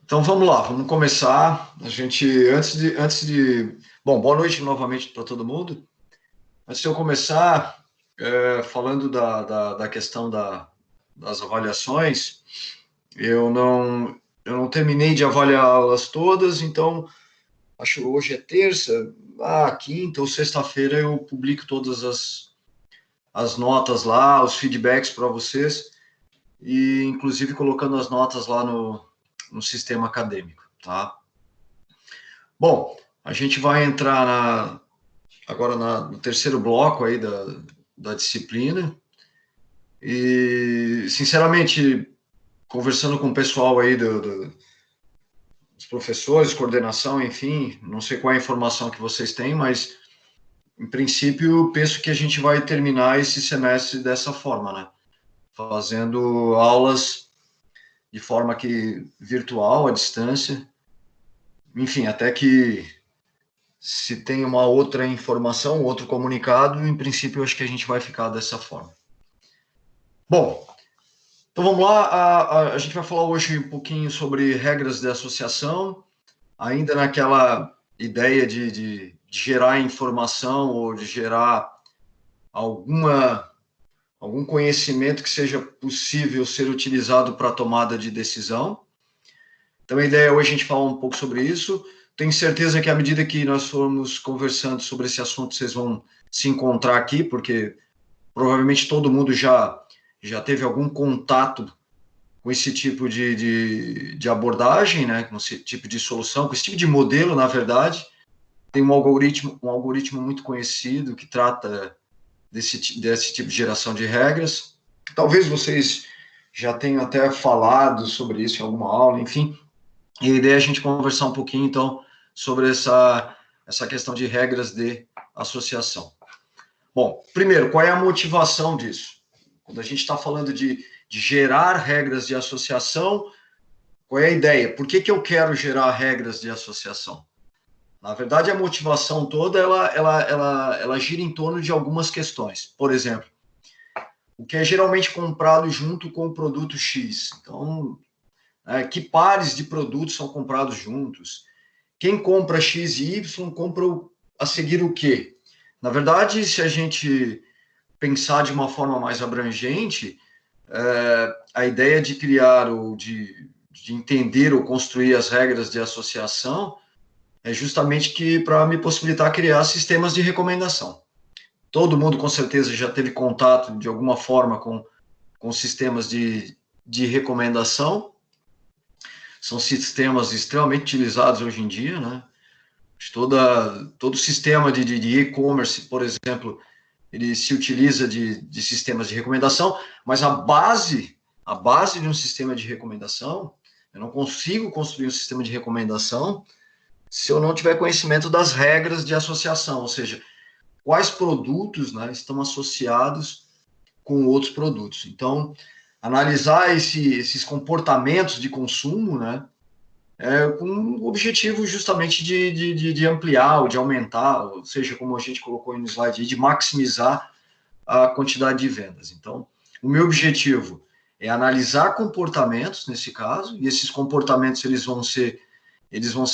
Então vamos lá, vamos começar. A gente, bom, boa noite novamente para todo mundo. Antes de eu começar, falando da questão das avaliações, eu não terminei de avaliá-las todas, então acho que hoje é terça, quinta ou sexta-feira eu publico todas as notas lá, os feedbacks para vocês, e inclusive colocando as notas lá no sistema acadêmico, tá? Bom, a gente vai entrar agora no terceiro bloco aí da disciplina e, sinceramente, conversando com o pessoal aí dos professores, coordenação, enfim, não sei qual é a informação que vocês têm, mas, em princípio, penso que a gente vai terminar esse semestre dessa forma, né? Fazendo aulas de forma virtual, à distância, enfim, até que se tem uma outra informação, outro comunicado, em princípio, eu acho que a gente vai ficar dessa forma. Bom, então vamos lá. A gente vai falar hoje um pouquinho sobre regras de associação, ainda naquela ideia de gerar informação ou de gerar algum conhecimento que seja possível ser utilizado para a tomada de decisão. Então, a ideia hoje é a gente falar um pouco sobre isso. Tenho certeza que à medida que nós formos conversando sobre esse assunto, vocês vão se encontrar aqui, porque provavelmente todo mundo já teve algum contato com esse tipo de abordagem, né? Com esse tipo de solução, com esse tipo de modelo, na verdade. Tem um algoritmo muito conhecido que trata desse tipo de geração de regras. Talvez vocês já tenham até falado sobre isso em alguma aula, enfim. E a ideia é a gente conversar um pouquinho, então, sobre essa questão de regras de associação. Bom, primeiro, qual é a motivação disso? Quando a gente está falando de gerar regras de associação, qual é a ideia? Por que eu quero gerar regras de associação? Na verdade, a motivação toda, ela gira em torno de algumas questões. Por exemplo, o que é geralmente comprado junto com o produto X. Então, que pares de produtos são comprados juntos? Quem compra X e Y compra a seguir o quê? Na verdade, se a gente pensar de uma forma mais abrangente, a ideia de criar ou de entender ou construir as regras de associação é justamente que para me possibilitar criar sistemas de recomendação. Todo mundo, com certeza, já teve contato de alguma forma com sistemas de recomendação. São sistemas extremamente utilizados hoje em dia, né? Todo sistema de e-commerce, por exemplo, ele se utiliza de sistemas de recomendação, mas a base de um sistema de recomendação, eu não consigo construir um sistema de recomendação se eu não tiver conhecimento das regras de associação, ou seja, quais produtos, né, estão associados com outros produtos. Então, analisar esses comportamentos de consumo, né, com o objetivo justamente de ampliar ou de aumentar, ou seja, como a gente colocou aí no slide, de maximizar a quantidade de vendas. Então, o meu objetivo é analisar comportamentos, nesse caso, e esses comportamentos eles vão ser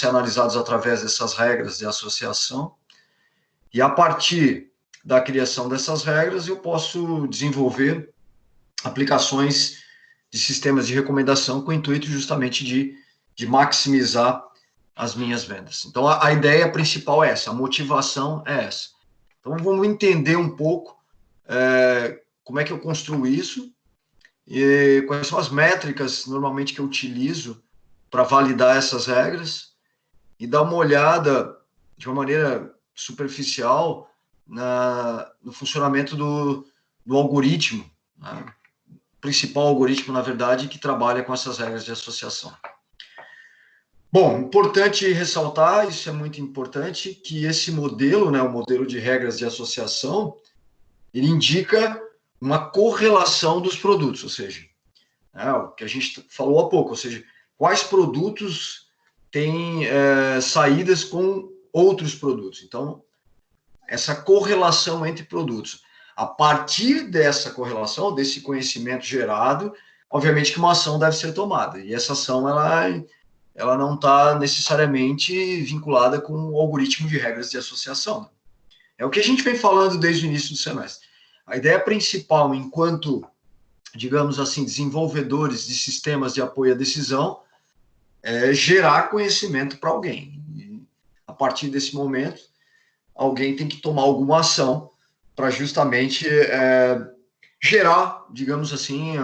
analisados através dessas regras de associação, e a partir da criação dessas regras, eu posso desenvolver aplicações de sistemas de recomendação com o intuito justamente de maximizar as minhas vendas. Então, a ideia principal é essa, a motivação é essa. Então, vamos entender um pouco como é que eu construo isso e quais são as métricas, normalmente, que eu utilizo para validar essas regras e dar uma olhada de uma maneira superficial no funcionamento do algoritmo, né? O principal algoritmo, na verdade, que trabalha com essas regras de associação. Bom, importante ressaltar, isso é muito importante, que esse modelo, né, o modelo de regras de associação, ele indica uma correlação dos produtos, ou seja, o que a gente falou há pouco, ou seja, quais produtos têm saídas com outros produtos. Então, essa correlação entre produtos. A partir dessa correlação, desse conhecimento gerado, obviamente que uma ação deve ser tomada. E essa ação, ela ela não está necessariamente vinculada com o algoritmo de regras de associação. É o que a gente vem falando desde o início do semestre. A ideia principal, enquanto, digamos assim, desenvolvedores de sistemas de apoio à decisão, é gerar conhecimento para alguém. E, a partir desse momento, alguém tem que tomar alguma ação para justamente gerar, digamos assim,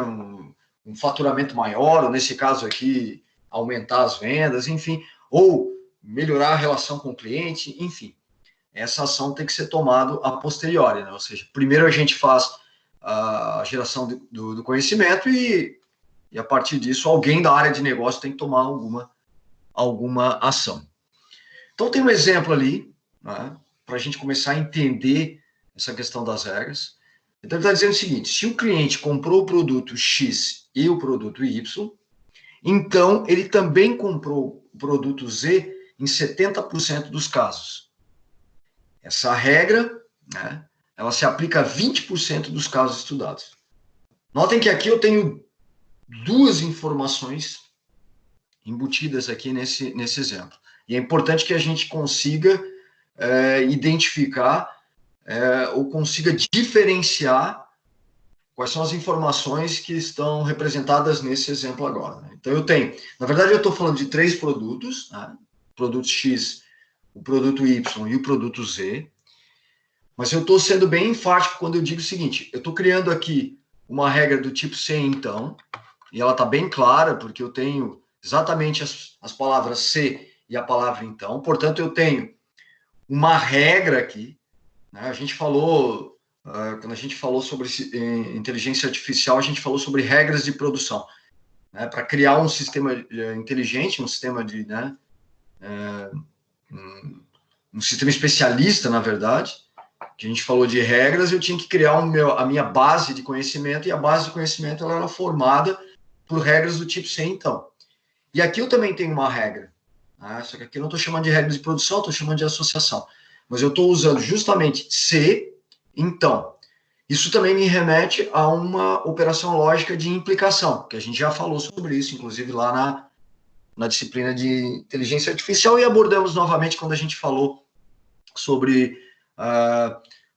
um faturamento maior, ou nesse caso aqui, aumentar as vendas, enfim, ou melhorar a relação com o cliente, enfim. Essa ação tem que ser tomada a posteriori, né? Ou seja, primeiro a gente faz a geração do conhecimento e a partir disso alguém da área de negócio tem que tomar alguma ação. Então tem um exemplo ali, né, para a gente começar a entender essa questão das regras. Então ele está dizendo o seguinte: se o cliente comprou o produto X e o produto Y, então ele também comprou o produto Z em 70% dos casos. Essa regra, né, ela se aplica a 20% dos casos estudados. Notem que aqui eu tenho duas informações embutidas aqui nesse exemplo. E é importante que a gente consiga identificar ou consiga diferenciar quais são as informações que estão representadas nesse exemplo agora. Né? Então, eu tenho, na verdade, eu estou falando de 3 produtos, né? O produto X, o produto Y e o produto Z, mas eu estou sendo bem enfático quando eu digo o seguinte: eu estou criando aqui uma regra do tipo C, então, e ela está bem clara, porque eu tenho exatamente as palavras C e a palavra então, portanto, eu tenho uma regra aqui, né? A gente falou, quando a gente falou sobre inteligência artificial, a gente falou sobre regras de produção, né? Para criar um sistema inteligente, um sistema de, né, um sistema especialista, na verdade, que a gente falou de regras, eu tinha que criar a minha base de conhecimento, e a base de conhecimento ela era formada por regras do tipo C, então. E aqui eu também tenho uma regra, né? Só que aqui eu não estou chamando de regra de produção, estou chamando de associação. Mas eu estou usando justamente C, então. Isso também me remete a uma operação lógica de implicação, que a gente já falou sobre isso, inclusive lá na disciplina de inteligência artificial, e abordamos novamente quando a gente falou sobre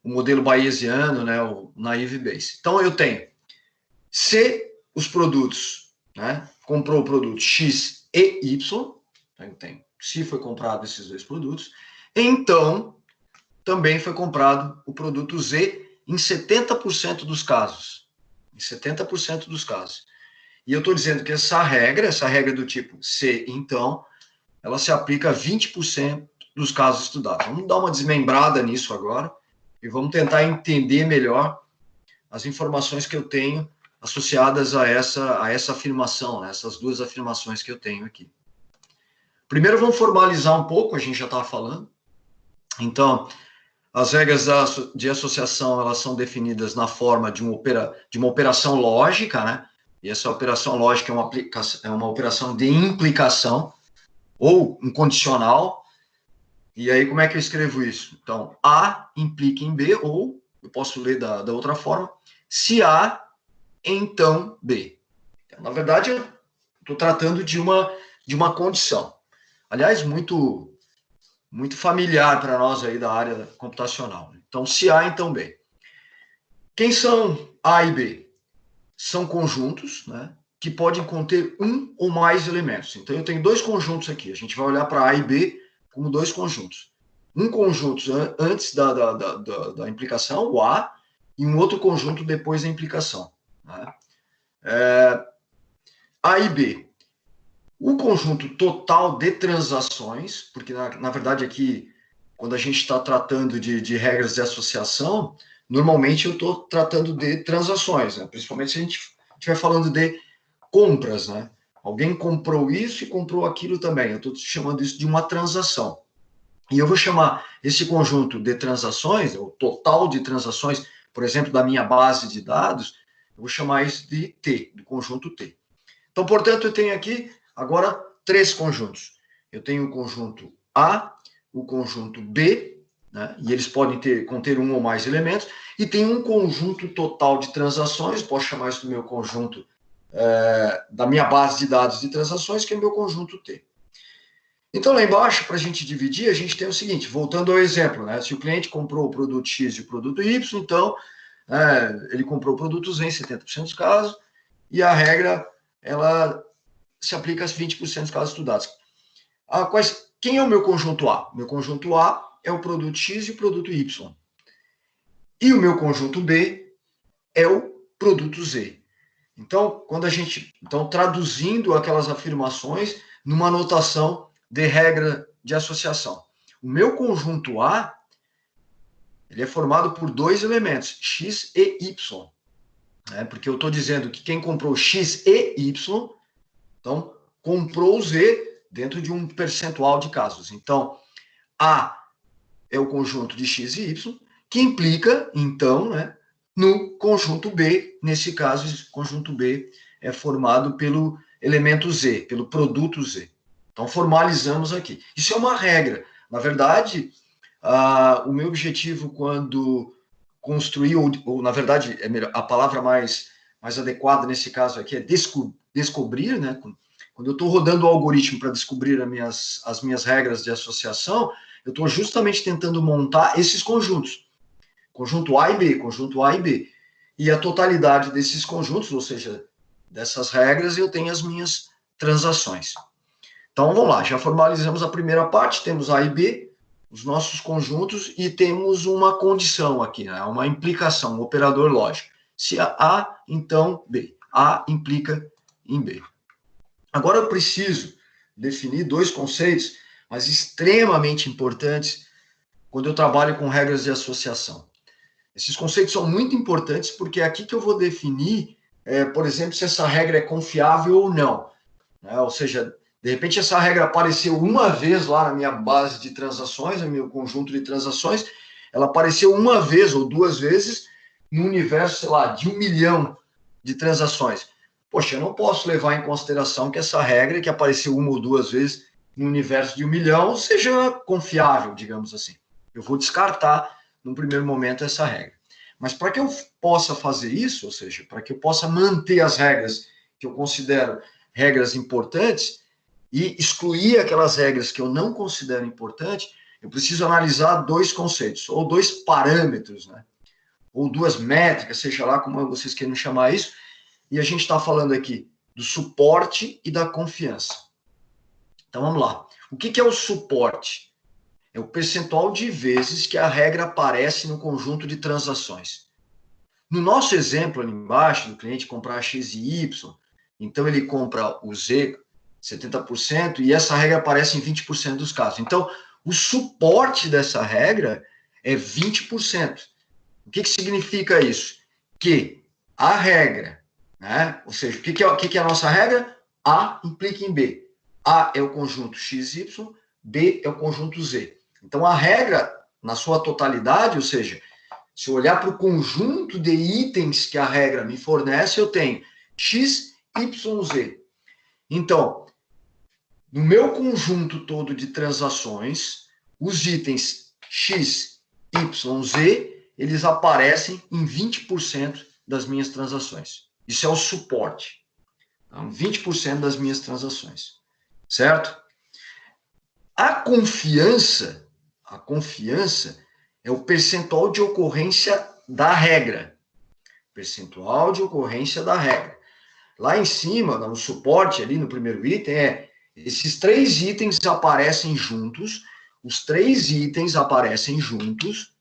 o modelo bayesiano, né, o naive Bayes. Então, eu tenho C, os produtos, né, comprou o produto X e Y, então eu tenho, se foi comprado esses 2 produtos, então também foi comprado o produto Z em 70% dos casos. Em 70% dos casos. E eu estou dizendo que essa regra do tipo C, então, ela se aplica a 20% dos casos estudados. Vamos dar uma desmembrada nisso agora e vamos tentar entender melhor as informações que eu tenho associadas a essa afirmação, né? Essas 2 afirmações que eu tenho aqui. Primeiro, vamos formalizar um pouco, a gente já estava falando. Então, as regras de associação, elas são definidas na forma de uma operação lógica, né? E essa operação lógica é uma operação de implicação, ou um condicional. E aí, como é que eu escrevo isso? Então, A implica em B, ou, eu posso ler da outra forma, se A, então B. Então, na verdade, eu estou tratando de uma condição. Aliás, muito familiar para nós aí da área computacional. Então, se A, então B. Quem são A e B? São conjuntos, né, que podem conter um ou mais elementos. Então, eu tenho 2 conjuntos aqui. A gente vai olhar para A e B como 2 conjuntos. Um conjunto antes da implicação, o A, e um outro conjunto depois da implicação. Né? A e B. O conjunto total de transações, porque, na verdade, aqui, quando a gente está tratando de regras de associação, normalmente eu estou tratando de transações, né? Principalmente se a gente estiver falando de compras, né? Alguém comprou isso e comprou aquilo também. Eu estou chamando isso de uma transação. E eu vou chamar esse conjunto de transações, o total de transações, por exemplo, da minha base de dados, eu vou chamar isso de T, do conjunto T. Então, portanto, eu tenho aqui agora 3 conjuntos. Eu tenho o conjunto A, o conjunto B, né, e eles podem conter um ou mais elementos, e tem um conjunto total de transações, posso chamar isso do meu conjunto, da minha base de dados de transações, que é o meu conjunto T. Então, lá embaixo, para a gente dividir, a gente tem o seguinte, voltando ao exemplo, né? Se o cliente comprou o produto X e o produto Y, então, ele comprou o produto Z em 70% dos casos, e a regra, ela se aplica a 20% dos casos estudados. Quem é o meu conjunto A? Meu conjunto A é o produto X e o produto Y. E o meu conjunto B é o produto Z. Então, traduzindo aquelas afirmações numa notação de regra de associação. O meu conjunto A, ele é formado por dois elementos, X e Y. Porque eu estou dizendo que quem comprou X e Y, então, comprou Z dentro de um percentual de casos. Então, A é o conjunto de X e Y, que implica, então, no conjunto B. Nesse caso, esse conjunto B é formado pelo elemento Z, pelo produto Z. Então, formalizamos aqui. Isso é uma regra. Na verdade, o meu objetivo quando construir, ou na verdade, a palavra mais adequada nesse caso aqui é descobrir, né? Quando eu estou rodando o algoritmo para descobrir as minhas regras de associação, eu estou justamente tentando montar esses conjuntos. Conjunto A e B, conjunto A e B. E a totalidade desses conjuntos, ou seja, dessas regras, eu tenho as minhas transações. Então, vamos lá, já formalizamos a primeira parte, temos A e B, os nossos conjuntos, e temos uma condição aqui, né? Uma implicação, um operador lógico. Se A, então B. A implica em B. Agora eu preciso definir dois conceitos, mas extremamente importantes, quando eu trabalho com regras de associação. Esses conceitos são muito importantes porque é aqui que eu vou definir, por exemplo, se essa regra é confiável ou não. Ou seja, de repente essa regra apareceu uma vez lá na minha base de transações, no meu conjunto de transações, ela apareceu uma vez ou duas vezes no universo, sei lá, de 1 milhão de transações. Poxa, eu não posso levar em consideração que essa regra, que apareceu uma ou duas vezes no universo de 1 milhão, seja confiável, digamos assim. Eu vou descartar, num primeiro momento, essa regra. Mas para que eu possa fazer isso, ou seja, para que eu possa manter as regras que eu considero regras importantes e excluir aquelas regras que eu não considero importantes, eu preciso analisar dois conceitos, ou dois parâmetros, né? Ou duas métricas, seja lá como vocês queiram chamar isso, e a gente está falando aqui do suporte e da confiança. Então, vamos lá. O que é o suporte? É o percentual de vezes que a regra aparece no conjunto de transações. No nosso exemplo ali embaixo, do cliente comprar X e Y, então ele compra o Z 70%, e essa regra aparece em 20% dos casos. Então, o suporte dessa regra é 20%. O que significa isso? Que a regra, ou seja, o que é a nossa regra? A implica em B. A é o conjunto XY, B é o conjunto Z. Então, a regra, na sua totalidade, ou seja, se eu olhar para o conjunto de itens que a regra me fornece, eu tenho X, Y, Z. Então, no meu conjunto todo de transações, os itens X, Y, Z, eles aparecem em 20% das minhas transações. Isso é o suporte. Então, 20% das minhas transações. Certo? A confiança é o percentual de ocorrência da regra. Percentual de ocorrência da regra. Lá em cima, no suporte, ali no primeiro item, esses três itens aparecem juntos, os três itens aparecem juntos,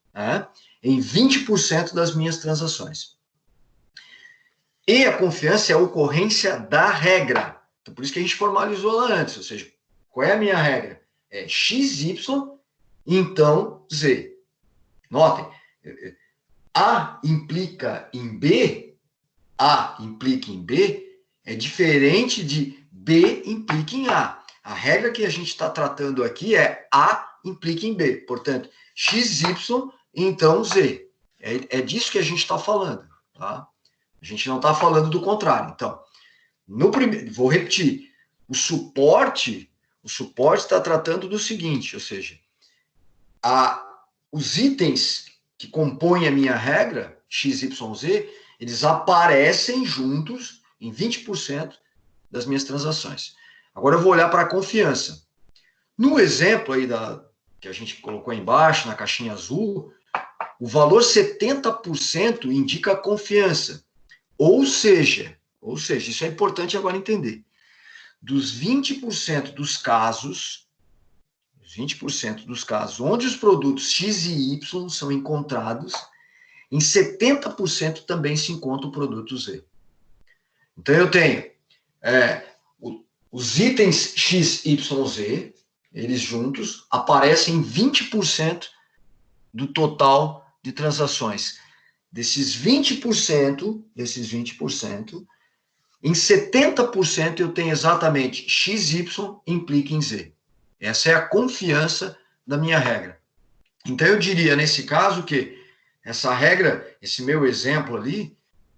em 20% das minhas transações. E a confiança é a ocorrência da regra. Então, por isso que a gente formalizou lá antes, ou seja, qual é a minha regra? É XY, então Z. Notem, A implica em B, é diferente de B implica em A. A regra que a gente está tratando aqui é A implica em B. Portanto, XY, então Z. É disso que a gente está falando. Tá? A gente não está falando do contrário. Então, vou repetir. O suporte está tratando do seguinte, ou seja, os itens que compõem a minha regra, X, Y, Z, eles aparecem juntos em 20% das minhas transações. Agora eu vou olhar para a confiança. No exemplo aí que a gente colocou embaixo, na caixinha azul, o valor 70% indica confiança. Ou seja, isso é importante agora entender. Dos 20% dos casos, onde os produtos X e Y são encontrados, em 70% também se encontra o produto Z. Então, eu tenho os itens X, Y, Z, eles juntos, aparecem em 20% do total de transações. Desses 20%, em 70% eu tenho exatamente XY implica em Z. Essa é a confiança da minha regra. Então, eu diria, nesse caso, que essa regra, esse meu exemplo ali,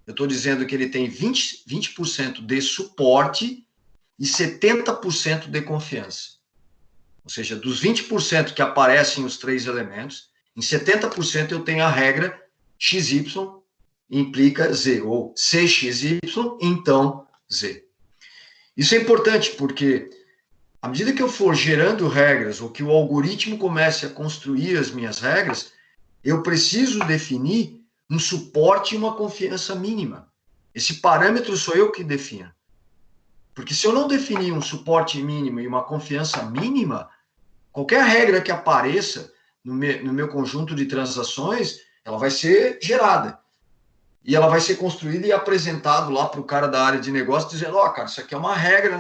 eu estou dizendo que ele tem 20% de suporte e 70% de confiança. Ou seja, dos 20% que aparecem os três elementos, em 70% eu tenho a regra XY implica Z, ou CXY, então Z. Isso é importante porque, à medida que eu for gerando regras, ou que o algoritmo comece a construir as minhas regras, eu preciso definir um suporte e uma confiança mínima. Esse parâmetro sou eu que defino. Porque se eu não definir um suporte mínimo e uma confiança mínima, qualquer regra que apareça no meu conjunto de transações, ela vai ser gerada. E ela vai ser construída e apresentada lá para o cara da área de negócio, dizendo, cara, isso aqui é uma regra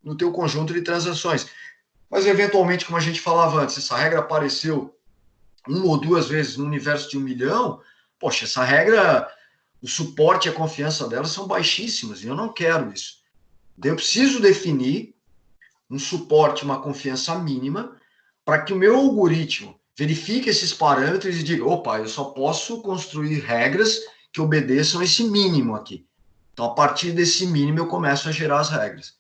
no teu conjunto de transações. Mas, eventualmente, como a gente falava antes, essa regra apareceu uma ou duas vezes no universo de 1 milhão, poxa, essa regra, o suporte e a confiança dela são baixíssimas, e eu não quero isso. Eu preciso definir um suporte, uma confiança mínima, para que o meu algoritmo verifique esses parâmetros e diga, eu só posso construir regras que obedeçam esse mínimo aqui. Então, a partir desse mínimo, eu começo a gerar as regras.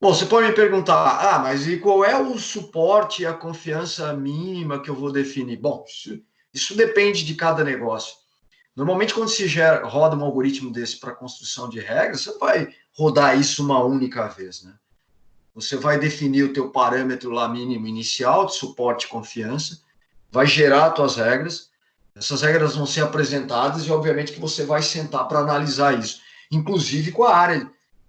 Bom, você pode me perguntar, mas e qual é o suporte e a confiança mínima que eu vou definir? Bom, isso depende de cada negócio. Normalmente, quando se roda um algoritmo desse para construção de regras, você vai rodar isso uma única vez, né? Você vai definir o teu parâmetro lá mínimo inicial de suporte e confiança, vai gerar as tuas regras, essas regras vão ser apresentadas e, obviamente, que você vai sentar para analisar isso, inclusive com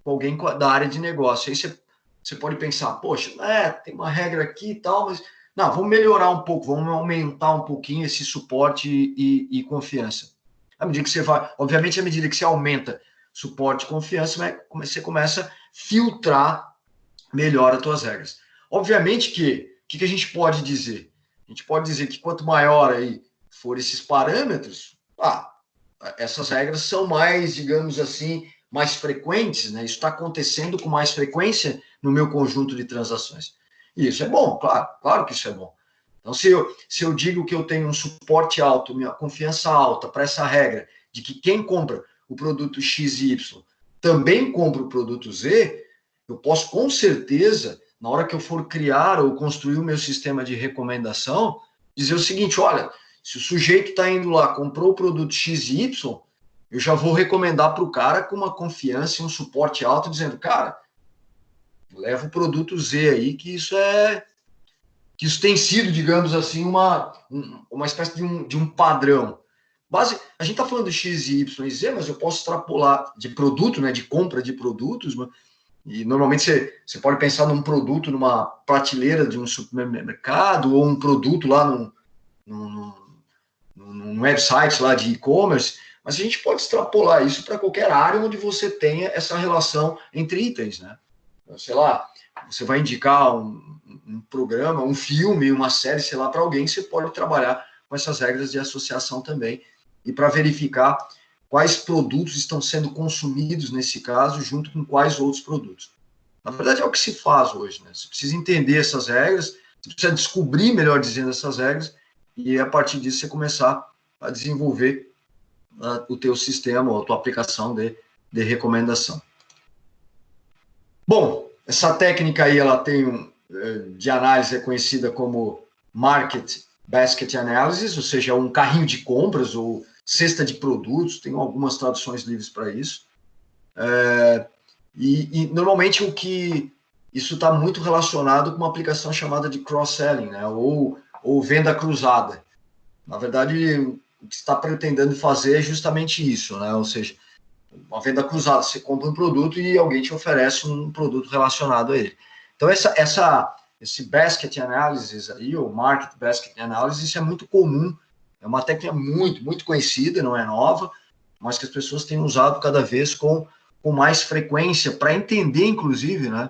alguém da área de negócio. Aí você pode pensar, poxa, tem uma regra aqui e tal, mas não, vamos melhorar um pouco, vamos aumentar um pouquinho esse suporte e confiança. À medida que você vai, obviamente, à medida que você aumenta suporte e confiança, você começa a filtrar melhor as tuas regras. Obviamente que a gente pode dizer? A gente pode dizer que quanto maior aí for esses parâmetros, essas regras são mais, digamos assim, mais frequentes, né? Isso está acontecendo com mais frequência no meu conjunto de transações. E isso é bom, claro que isso é bom. Então, se eu digo que eu tenho um suporte alto, minha confiança alta para essa regra de que quem compra o produto X e Y também compra o produto Z, eu posso, com certeza, na hora que eu for criar ou construir o meu sistema de recomendação, dizer o seguinte, olha, se o sujeito está indo lá, comprou o produto X e Y, eu já vou recomendar para o cara com uma confiança e um suporte alto, dizendo, cara, leva o produto Z aí, que isso tem sido, digamos assim, uma espécie de um padrão. A gente está falando de X, Y e Z, mas eu posso extrapolar de produto, né, de compra de produtos, e normalmente você pode pensar num produto numa prateleira de um supermercado ou um produto lá num website lá de e-commerce, mas a gente pode extrapolar isso para qualquer área onde você tenha essa relação entre itens, né? Sei lá, você vai indicar um programa, um filme, uma série, sei lá, para alguém, você pode trabalhar com essas regras de associação também e para verificar quais produtos estão sendo consumidos nesse caso, junto com quais outros produtos. Na verdade, é o que se faz hoje, né? Você precisa entender essas regras, você precisa descobrir, melhor dizendo, essas regras, e a partir disso você começar a desenvolver o teu sistema, ou a tua aplicação de recomendação. Bom, essa técnica aí, ela tem de análise é conhecida como Market Basket Analysis, ou seja, um carrinho de compras ou cesta de produtos, tem algumas traduções livres para isso. E normalmente o que isso está muito relacionado com uma aplicação chamada de cross-selling, né? Ou venda cruzada. Na verdade, o que está pretendendo fazer é justamente isso, né? Ou seja, uma venda cruzada. Você compra um produto e alguém te oferece um produto relacionado a ele. Então, esse basket analysis aí, o market basket analysis, isso é muito comum. É uma técnica muito, muito conhecida, não é nova, mas que as pessoas têm usado cada vez com mais frequência para entender, inclusive, né?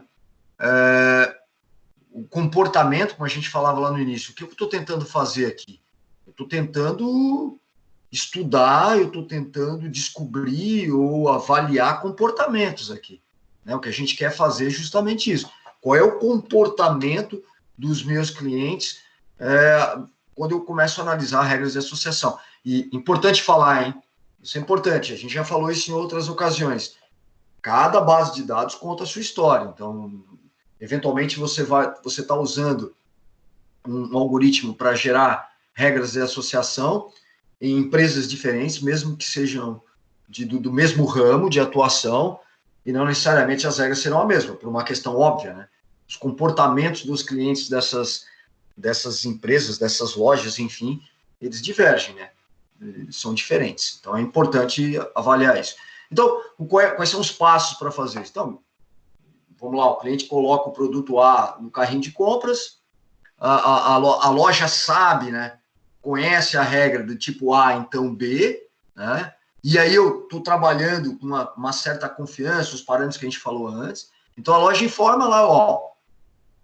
O comportamento, como a gente falava lá no início. O que eu estou tentando fazer aqui? Eu estou tentando estudar, eu estou tentando descobrir ou avaliar comportamentos aqui. Né? O que a gente quer fazer é justamente isso. Qual é o comportamento dos meus clientes quando eu começo a analisar regras de associação? E importante falar, hein? Isso é importante, a gente já falou isso em outras ocasiões. Cada base de dados conta a sua história. Então, eventualmente, você está usando um algoritmo para gerar regras de associação em empresas diferentes, mesmo que sejam do mesmo ramo de atuação, e não necessariamente as regras serão a mesma, por uma questão óbvia, né? Os comportamentos dos clientes dessas empresas, dessas lojas, enfim, eles divergem, né? Eles são diferentes. Então, é importante avaliar isso. Então, quais são os passos para fazer isso? Então, vamos lá, o cliente coloca o produto A no carrinho de compras, a loja sabe, né? Conhece a regra do tipo A, então B, né? E aí eu estou trabalhando com uma certa confiança, os parâmetros que a gente falou antes. Então a loja informa lá, ó,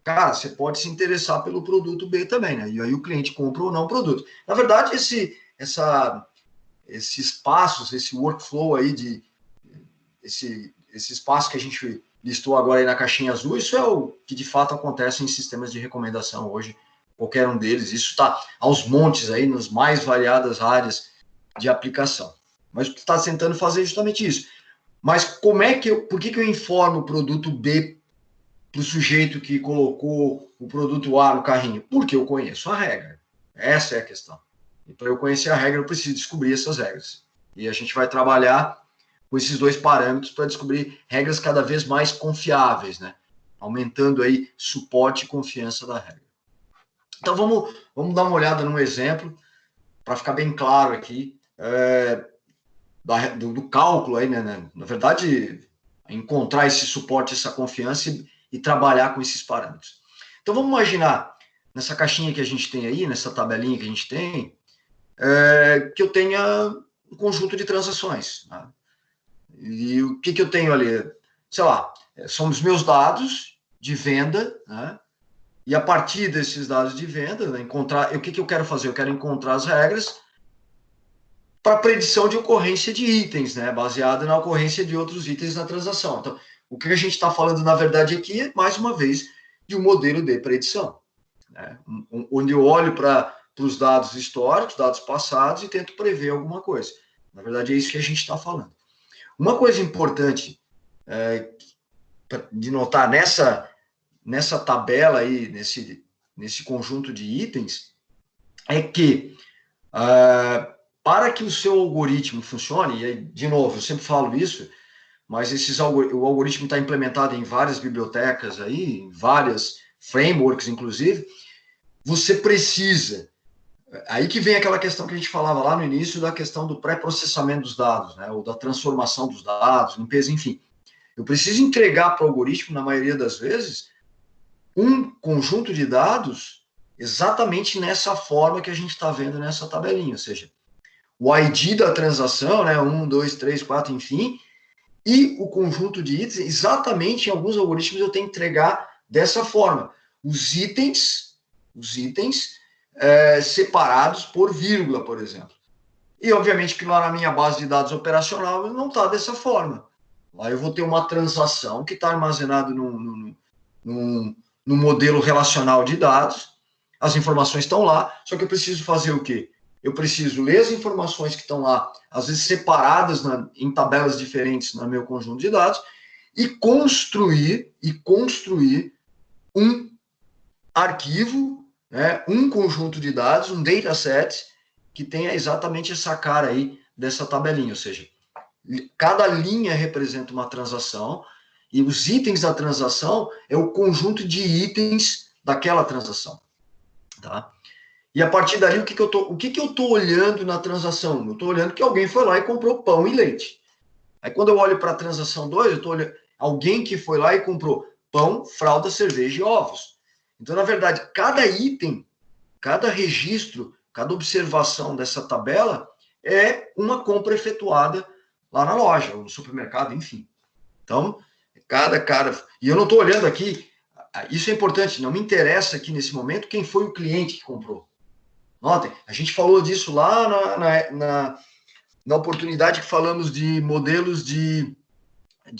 cara, você pode se interessar pelo produto B também, né? E aí o cliente compra ou não o produto. Na verdade, esses passos, esse workflow aí esse espaço que a gente listou agora aí na caixinha azul, isso é o que de fato acontece em sistemas de recomendação hoje, qualquer um deles. Isso está aos montes aí, nas mais variadas áreas de aplicação. Mas o que está tentando fazer é justamente isso. Mas por que eu informo o produto B para o sujeito que colocou o produto A no carrinho? Porque eu conheço a regra. Essa é a questão. E para eu conhecer a regra, eu preciso descobrir essas regras. E a gente vai trabalhar com esses dois parâmetros para descobrir regras cada vez mais confiáveis, né? Aumentando aí suporte e confiança da regra. Então vamos dar uma olhada num exemplo para ficar bem claro aqui do cálculo aí, né? Na verdade, encontrar esse suporte, essa confiança e trabalhar com esses parâmetros. Então vamos imaginar nessa caixinha que a gente tem aí, nessa tabelinha que a gente tem, que eu tenha um conjunto de transações, né? E o que eu tenho ali? Sei lá, são os meus dados de venda, né? E a partir desses dados de venda, né, o que eu quero fazer? Eu quero encontrar as regras para predição de ocorrência de itens, né? Baseada na ocorrência de outros itens na transação. Então, o que a gente está falando, na verdade, aqui é, mais uma vez, de um modelo de predição, né? Onde eu olho para os dados históricos, dados passados, e tento prever alguma coisa. Na verdade, é isso que a gente está falando. Uma coisa importante de notar nessa tabela aí, nesse conjunto de itens, é que para que o seu algoritmo funcione, e aí, de novo, eu sempre falo isso, mas o algoritmo está implementado em várias bibliotecas aí, em várias frameworks, inclusive, você precisa. Aí que vem aquela questão que a gente falava lá no início, da questão do pré-processamento dos dados, né, ou da transformação dos dados, limpeza, enfim. Eu preciso entregar para o algoritmo, na maioria das vezes, um conjunto de dados exatamente nessa forma que a gente está vendo nessa tabelinha, ou seja, o ID da transação, né, 1, 2, 3, 4, enfim, e o conjunto de itens, exatamente em alguns algoritmos eu tenho que entregar dessa forma. Os itens separados por vírgula, por exemplo. E, obviamente, que lá na minha base de dados operacional não está dessa forma. Lá eu vou ter uma transação que está armazenada num modelo relacional de dados, as informações estão lá, só que eu preciso fazer o quê? Eu preciso ler as informações que estão lá, às vezes separadas em tabelas diferentes no meu conjunto de dados, e construir um arquivo, né, um conjunto de dados, um dataset, que tenha exatamente essa cara aí dessa tabelinha, ou seja, cada linha representa uma transação E os itens da transação é o conjunto de itens daquela transação. Tá? E a partir dali, o que eu tô olhando na transação? Eu estou olhando que alguém foi lá e comprou pão e leite. Aí quando eu olho para a transação 2, eu estou olhando alguém que foi lá e comprou pão, fralda, cerveja e ovos. Então, na verdade, cada item, cada registro, cada observação dessa tabela é uma compra efetuada lá na loja, ou no supermercado, enfim. Então, cada cara... E eu não estou olhando aqui, isso é importante, não me interessa aqui nesse momento quem foi o cliente que comprou. Notem, a gente falou disso lá na oportunidade que falamos de modelos de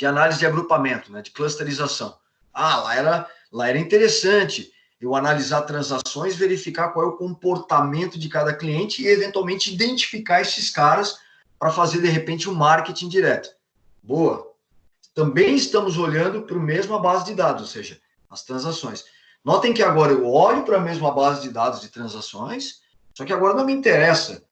análise de agrupamento, né, de clusterização. Lá era interessante eu analisar transações, verificar qual é o comportamento de cada cliente e, eventualmente, identificar esses caras para fazer, de repente, um marketing direto. Boa. Também estamos olhando para a mesma base de dados, ou seja, as transações. Notem que agora eu olho para a mesma base de dados de transações, só que agora não me interessa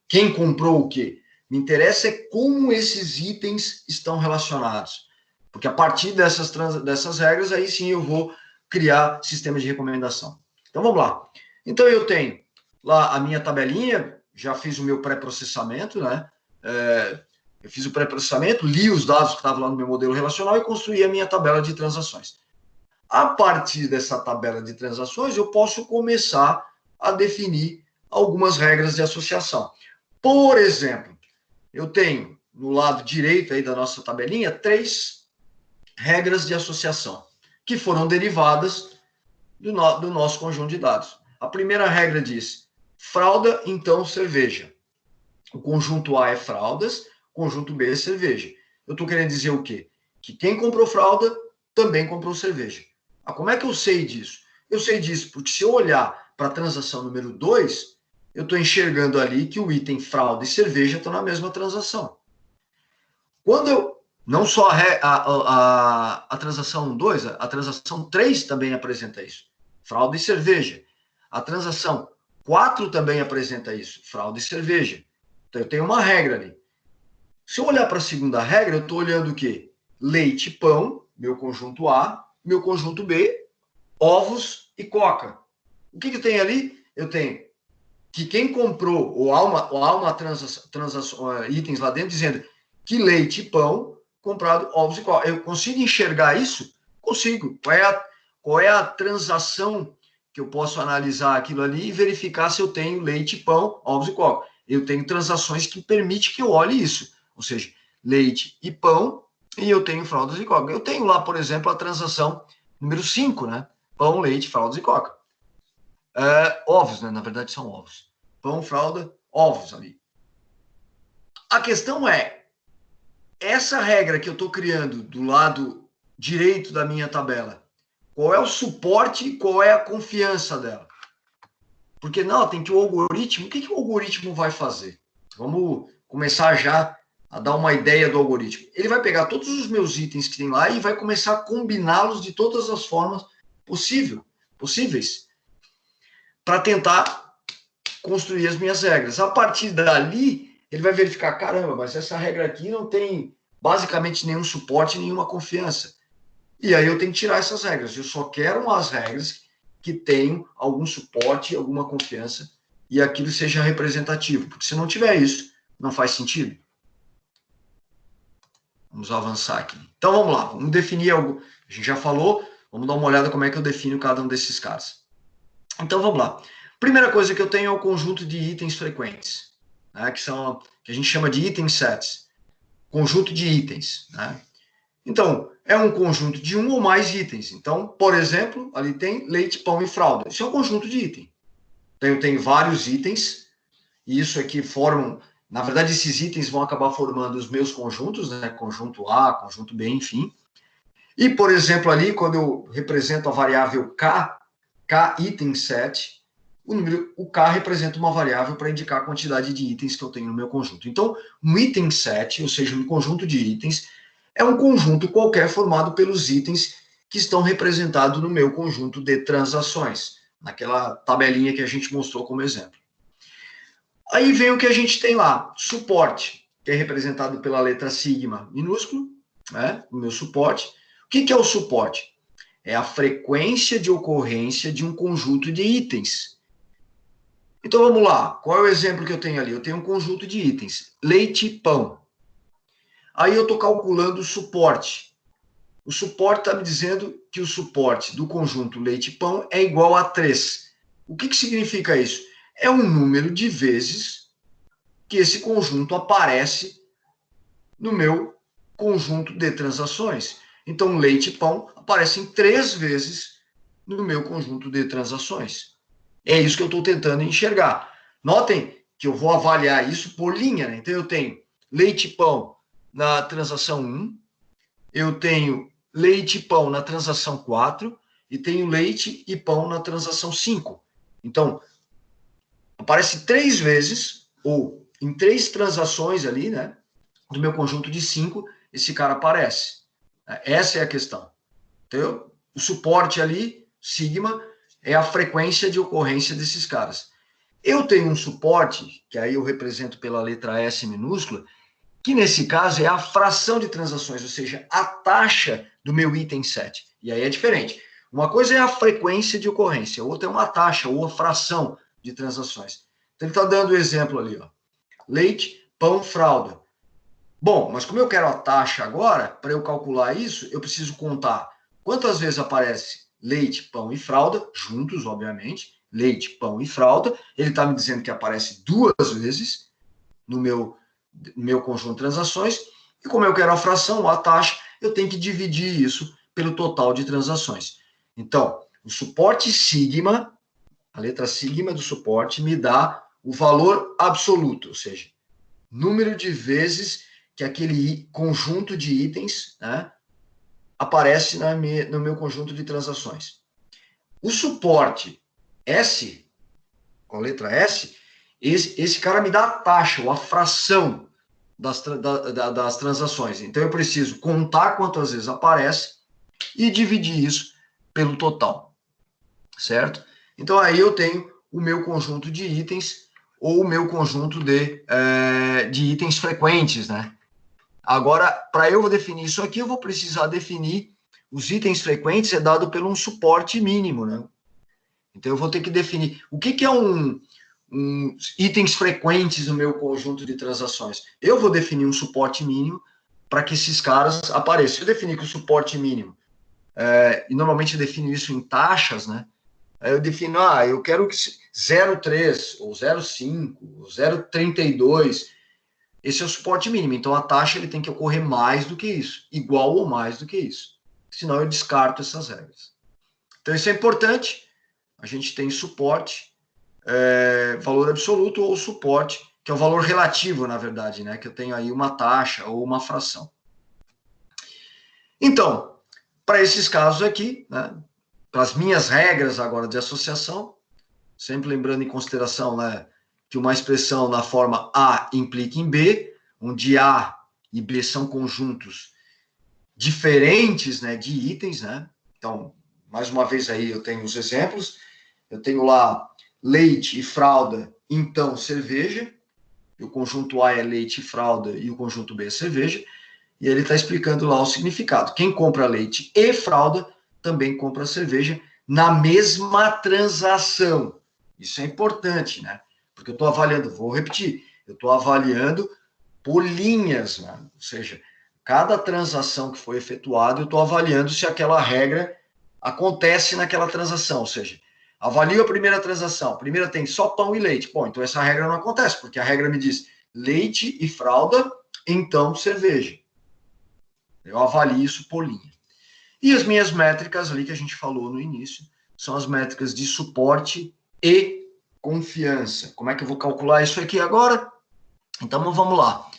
quem comprou o quê. Me interessa é como esses itens estão relacionados. Porque a partir dessas regras, aí sim eu vou criar sistemas de recomendação. Então, vamos lá. Então, eu tenho lá a minha tabelinha, já fiz o meu pré-processamento, né? Eu fiz o pré-processamento, li os dados que estavam lá no meu modelo relacional e construí a minha tabela de transações. A partir dessa tabela de transações, eu posso começar a definir algumas regras de associação. Por exemplo, eu tenho no lado direito aí da nossa tabelinha 3 regras de associação que foram derivadas do nosso conjunto de dados. A primeira regra diz fralda, então cerveja. O conjunto A é fraldas, o conjunto B é cerveja. Eu estou querendo dizer o quê? Que quem comprou fralda também comprou cerveja. Como é que eu sei disso? Eu sei disso porque se eu olhar para a transação número 2, eu estou enxergando ali que o item fralda e cerveja estão na mesma transação. Quando eu... Não só a transação 2, a transação 3 também apresenta isso. Fralda e cerveja. A transação 4 também apresenta isso. Fralda e cerveja. Então, eu tenho uma regra ali. Se eu olhar para a segunda regra, eu estou olhando o quê? Leite e pão, meu conjunto A. Meu conjunto B, ovos e coca. O que tem ali? Eu tenho que quem comprou, ou há uma transação, itens lá dentro dizendo que leite e pão comprado ovos e coca. Eu consigo enxergar isso? Consigo. Qual é a transação que eu posso analisar aquilo ali e verificar se eu tenho leite, pão, ovos e coca? Eu tenho transações que permitem que eu olhe isso. Ou seja, leite e pão, e eu tenho fraldas e coca. Eu tenho lá, por exemplo, a transação número 5, né? Pão, leite, fraldas e coca. Ovos, né? Na verdade, são ovos. Pão, fralda, ovos ali. A questão é, essa regra que eu estou criando do lado direito da minha tabela, qual é o suporte e qual é a confiança dela? Porque não, tem que o algoritmo... O que o algoritmo vai fazer? Vamos começar já a dar uma ideia do algoritmo. Ele vai pegar todos os meus itens que tem lá e vai começar a combiná-los de todas as formas possíveis para tentar construir as minhas regras. A partir dali, ele vai verificar, caramba, mas essa regra aqui não tem basicamente nenhum suporte, nenhuma confiança. E aí eu tenho que tirar essas regras. Eu só quero as regras que tenham algum suporte, alguma confiança e aquilo seja representativo. Porque se não tiver isso, não faz sentido. Vamos avançar aqui. Então vamos lá, vamos definir algo. A gente já falou, vamos dar uma olhada como é que eu defino cada um desses caras. Então vamos lá. Primeira coisa que eu tenho é o conjunto de itens frequentes, né, que a gente chama de item sets. Conjunto de itens, né? Então, é um conjunto de um ou mais itens. Então, por exemplo, ali tem leite, pão e fralda. Isso é um conjunto de itens. Então, eu tenho vários itens, e isso aqui formam... Na verdade, esses itens vão acabar formando os meus conjuntos, né? Conjunto A, conjunto B, enfim. E, por exemplo, ali, quando eu represento a variável K item set, o K representa uma variável para indicar a quantidade de itens que eu tenho no meu conjunto. Então, um item set, ou seja, um conjunto de itens, é um conjunto qualquer formado pelos itens que estão representados no meu conjunto de transações, naquela tabelinha que a gente mostrou como exemplo. Aí vem o que a gente tem lá, suporte, que é representado pela letra sigma minúsculo, né? O meu suporte. O que é o suporte? É a frequência de ocorrência de um conjunto de itens. Então, vamos lá. Qual é o exemplo que eu tenho ali? Eu tenho um conjunto de itens. Leite e pão. Aí eu estou calculando o suporte. O suporte está me dizendo que o suporte do conjunto leite e pão é igual a 3. O que significa isso? É um número de vezes que esse conjunto aparece no meu conjunto de transações. Então, leite e pão aparecem 3 vezes no meu conjunto de transações. É isso que eu estou tentando enxergar. Notem que eu vou avaliar isso por linha, né? Então, eu tenho leite e pão na transação 1, eu tenho leite e pão na transação 4 e tenho leite e pão na transação 5. Então, aparece 3 vezes, ou em 3 transações ali, né? Do meu conjunto de 5, esse cara aparece. Essa é a questão. Então, o suporte ali, sigma, é a frequência de ocorrência desses caras. Eu tenho um suporte, que aí eu represento pela letra S minúscula, que nesse caso é a fração de transações, ou seja, a taxa do meu item 7. E aí é diferente. Uma coisa é a frequência de ocorrência, outra é uma taxa ou a fração de transações. Então ele está dando o exemplo ali, ó. Leite, pão, fralda. Bom, mas como eu quero a taxa agora, para eu calcular isso, eu preciso contar quantas vezes aparece leite, pão e fralda, juntos, obviamente, leite, pão e fralda. Ele está me dizendo que aparece 2 vezes no meu conjunto de transações, e como eu quero a fração, ou a taxa, eu tenho que dividir isso pelo total de transações. Então, o suporte sigma, a letra sigma do suporte, me dá o valor absoluto, ou seja, número de vezes que aquele conjunto de itens, né, aparece no meu conjunto de transações. O suporte S, com a letra S, esse cara me dá a taxa, ou a fração das transações. Então, eu preciso contar quantas vezes aparece e dividir isso pelo total, certo? Então, aí eu tenho o meu conjunto de itens ou o meu conjunto de itens frequentes, né? Agora, para eu definir isso aqui, eu vou precisar definir os itens frequentes é dado por um suporte mínimo, né? Então, eu vou ter que definir o que é itens frequentes no meu conjunto de transações. Eu vou definir um suporte mínimo para que esses caras apareçam. Eu definir que o suporte mínimo, e normalmente eu defino isso em taxas, né? Aí eu defino, eu quero que 0,3, ou 0,5, ou 0,32. Esse é o suporte mínimo. Então, a taxa ele tem que ocorrer mais do que isso, igual ou mais do que isso. Senão, eu descarto essas regras. Então, isso é importante. A gente tem suporte, valor absoluto, ou suporte, que é o valor relativo, na verdade, né? Que eu tenho aí uma taxa ou uma fração. Então, para esses casos aqui, né, para as minhas regras agora de associação, sempre lembrando em consideração, né, que uma expressão na forma A implica em B, onde A e B são conjuntos diferentes, né, de itens, né? Então, mais uma vez aí eu tenho os exemplos. Eu tenho lá leite e fralda, então cerveja. O conjunto A é leite e fralda e o conjunto B é cerveja. E ele está explicando lá o significado. Quem compra leite e fralda também compra cerveja na mesma transação. Isso é importante, né? Porque eu estou avaliando, vou repetir, eu estou avaliando por linhas, né? Ou seja, cada transação que foi efetuada, eu estou avaliando se aquela regra acontece naquela transação. Ou seja, avalio a primeira transação. A primeira tem só pão e leite. Bom, então essa regra não acontece, porque a regra me diz leite e fralda, então cerveja. Eu avalio isso por linha. E as minhas métricas ali que a gente falou no início são as métricas de suporte e confiança. Como é que eu vou calcular isso aqui agora? Então, vamos lá.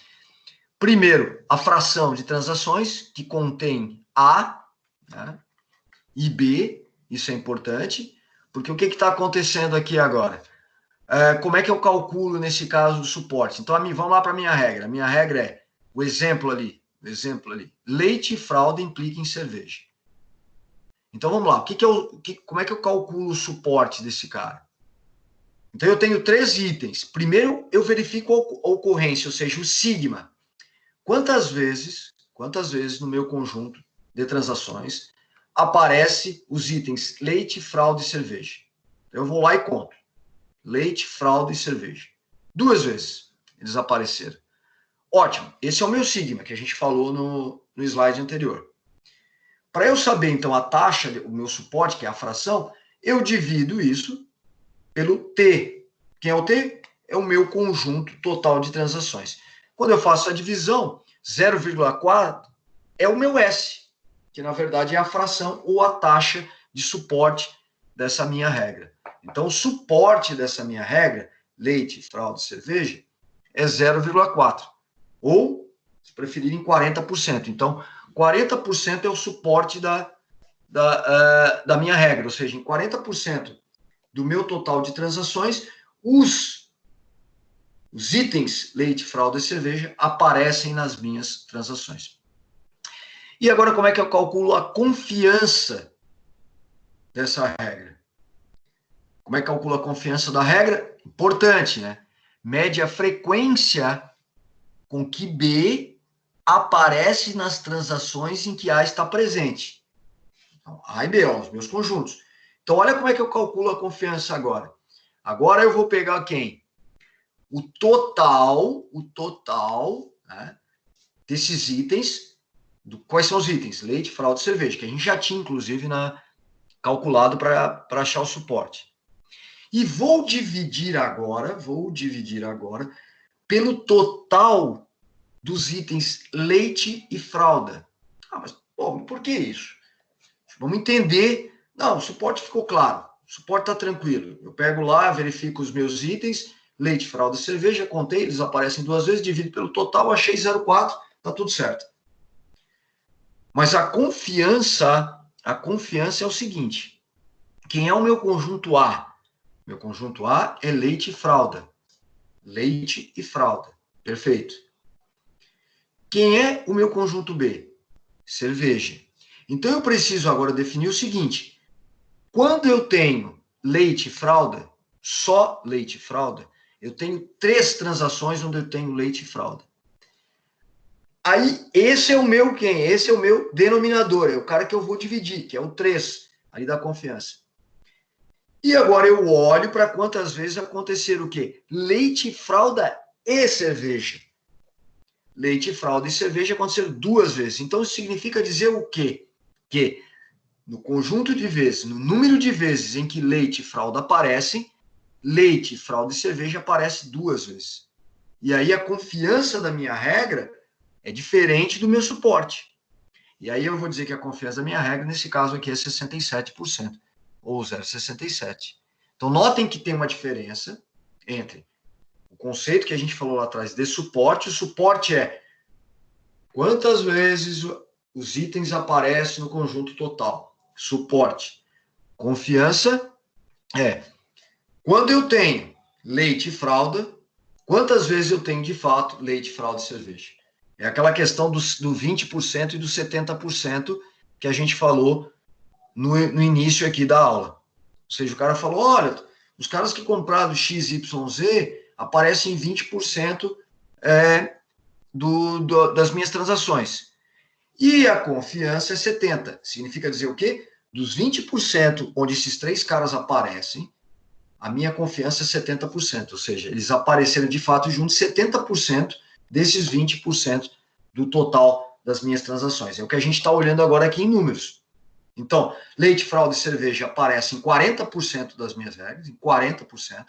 Primeiro, a fração de transações, que contém A, né, e B, isso é importante, porque o que está acontecendo aqui agora? Como é que eu calculo, nesse caso, o suporte? Então, vamos lá para a minha regra. A minha regra é o exemplo ali. Leite e fralda implica em cerveja. Então, vamos lá. Como é que eu calculo o suporte desse cara? Então, eu tenho 3 itens. Primeiro, eu verifico a ocorrência, ou seja, o sigma. Quantas vezes quantas vezes no meu conjunto de transações aparece os itens leite, fralda e cerveja. Eu vou lá e conto. Leite, fralda e cerveja. 2 vezes eles apareceram. Ótimo, esse é o meu sigma, que a gente falou no slide anterior. Para eu saber, então, a taxa, o meu suporte, que é a fração, eu divido isso pelo T. Quem é o T? É o meu conjunto total de transações. Quando eu faço a divisão, 0,4 é o meu S, que na verdade é a fração ou a taxa de suporte dessa minha regra. Então, o suporte dessa minha regra, leite, fralda e cerveja, é 0,4. Ou, se preferirem, 40%. Então, 40% é o suporte da minha regra, ou seja, em 40% do meu total de transações, os itens leite, fralda e cerveja aparecem nas minhas transações. E agora, como é que eu calculo a confiança dessa regra? Como é que eu calculo a confiança da regra? Importante, né? Mede a frequência com que B aparece nas transações em que A está presente. Então, A e B, ó, os meus conjuntos. Então, olha como é que eu calculo a confiança agora. Agora eu vou pegar quem? O total, né, desses itens. Quais são os itens? Leite, fralda e cerveja, que a gente já tinha, inclusive, calculado para achar o suporte. E vou dividir agora pelo total dos itens leite e fralda. Mas por que isso? Vamos entender. Não, o suporte ficou claro. O suporte está tranquilo. Eu pego lá, verifico os meus itens, leite, fralda e cerveja, contei, eles aparecem 2 vezes, divido pelo total, achei 0,4, está tudo certo. Mas a confiança é o seguinte. Quem é o meu conjunto A? Meu conjunto A é leite e fralda. Leite e fralda. Perfeito. Quem é o meu conjunto B? Cerveja. Então, eu preciso agora definir o seguinte. Quando eu tenho leite e fralda, só leite e fralda, eu tenho 3 transações onde eu tenho leite e fralda. Aí, esse é o meu quem? Esse é o meu denominador, é o cara que eu vou dividir, que é o 3, ali da confiança. E agora eu olho para quantas vezes aconteceram o quê? Leite, fralda e cerveja. Leite, fralda e cerveja aconteceram 2 vezes. Então, isso significa dizer o quê? Que no conjunto de vezes, no número de vezes em que leite e fralda aparecem, leite, fralda e cerveja aparecem 2 vezes. E aí a confiança da minha regra é diferente do meu suporte. E aí eu vou dizer que a confiança da minha regra, nesse caso aqui, é 67%, ou 0,67. Então, notem que tem uma diferença entre o conceito que a gente falou lá atrás de suporte. O suporte é quantas vezes os itens aparecem no conjunto total. Suporte. Confiança é quando eu tenho leite e fralda, quantas vezes eu tenho de fato leite, fralda e cerveja. É aquela questão do 20% e do 70% que a gente falou no início aqui da aula. Ou seja, o cara falou, olha, os caras que compraram XYZ aparecem em 20% das minhas transações. E a confiança é 70%. Significa dizer o quê? Dos 20% onde esses 3 caras aparecem, a minha confiança é 70%. Ou seja, eles apareceram de fato juntos 70% desses 20% do total das minhas transações. É o que a gente está olhando agora aqui em números. Então, leite, fralda e cerveja aparecem em 40% das minhas regras, em 40%.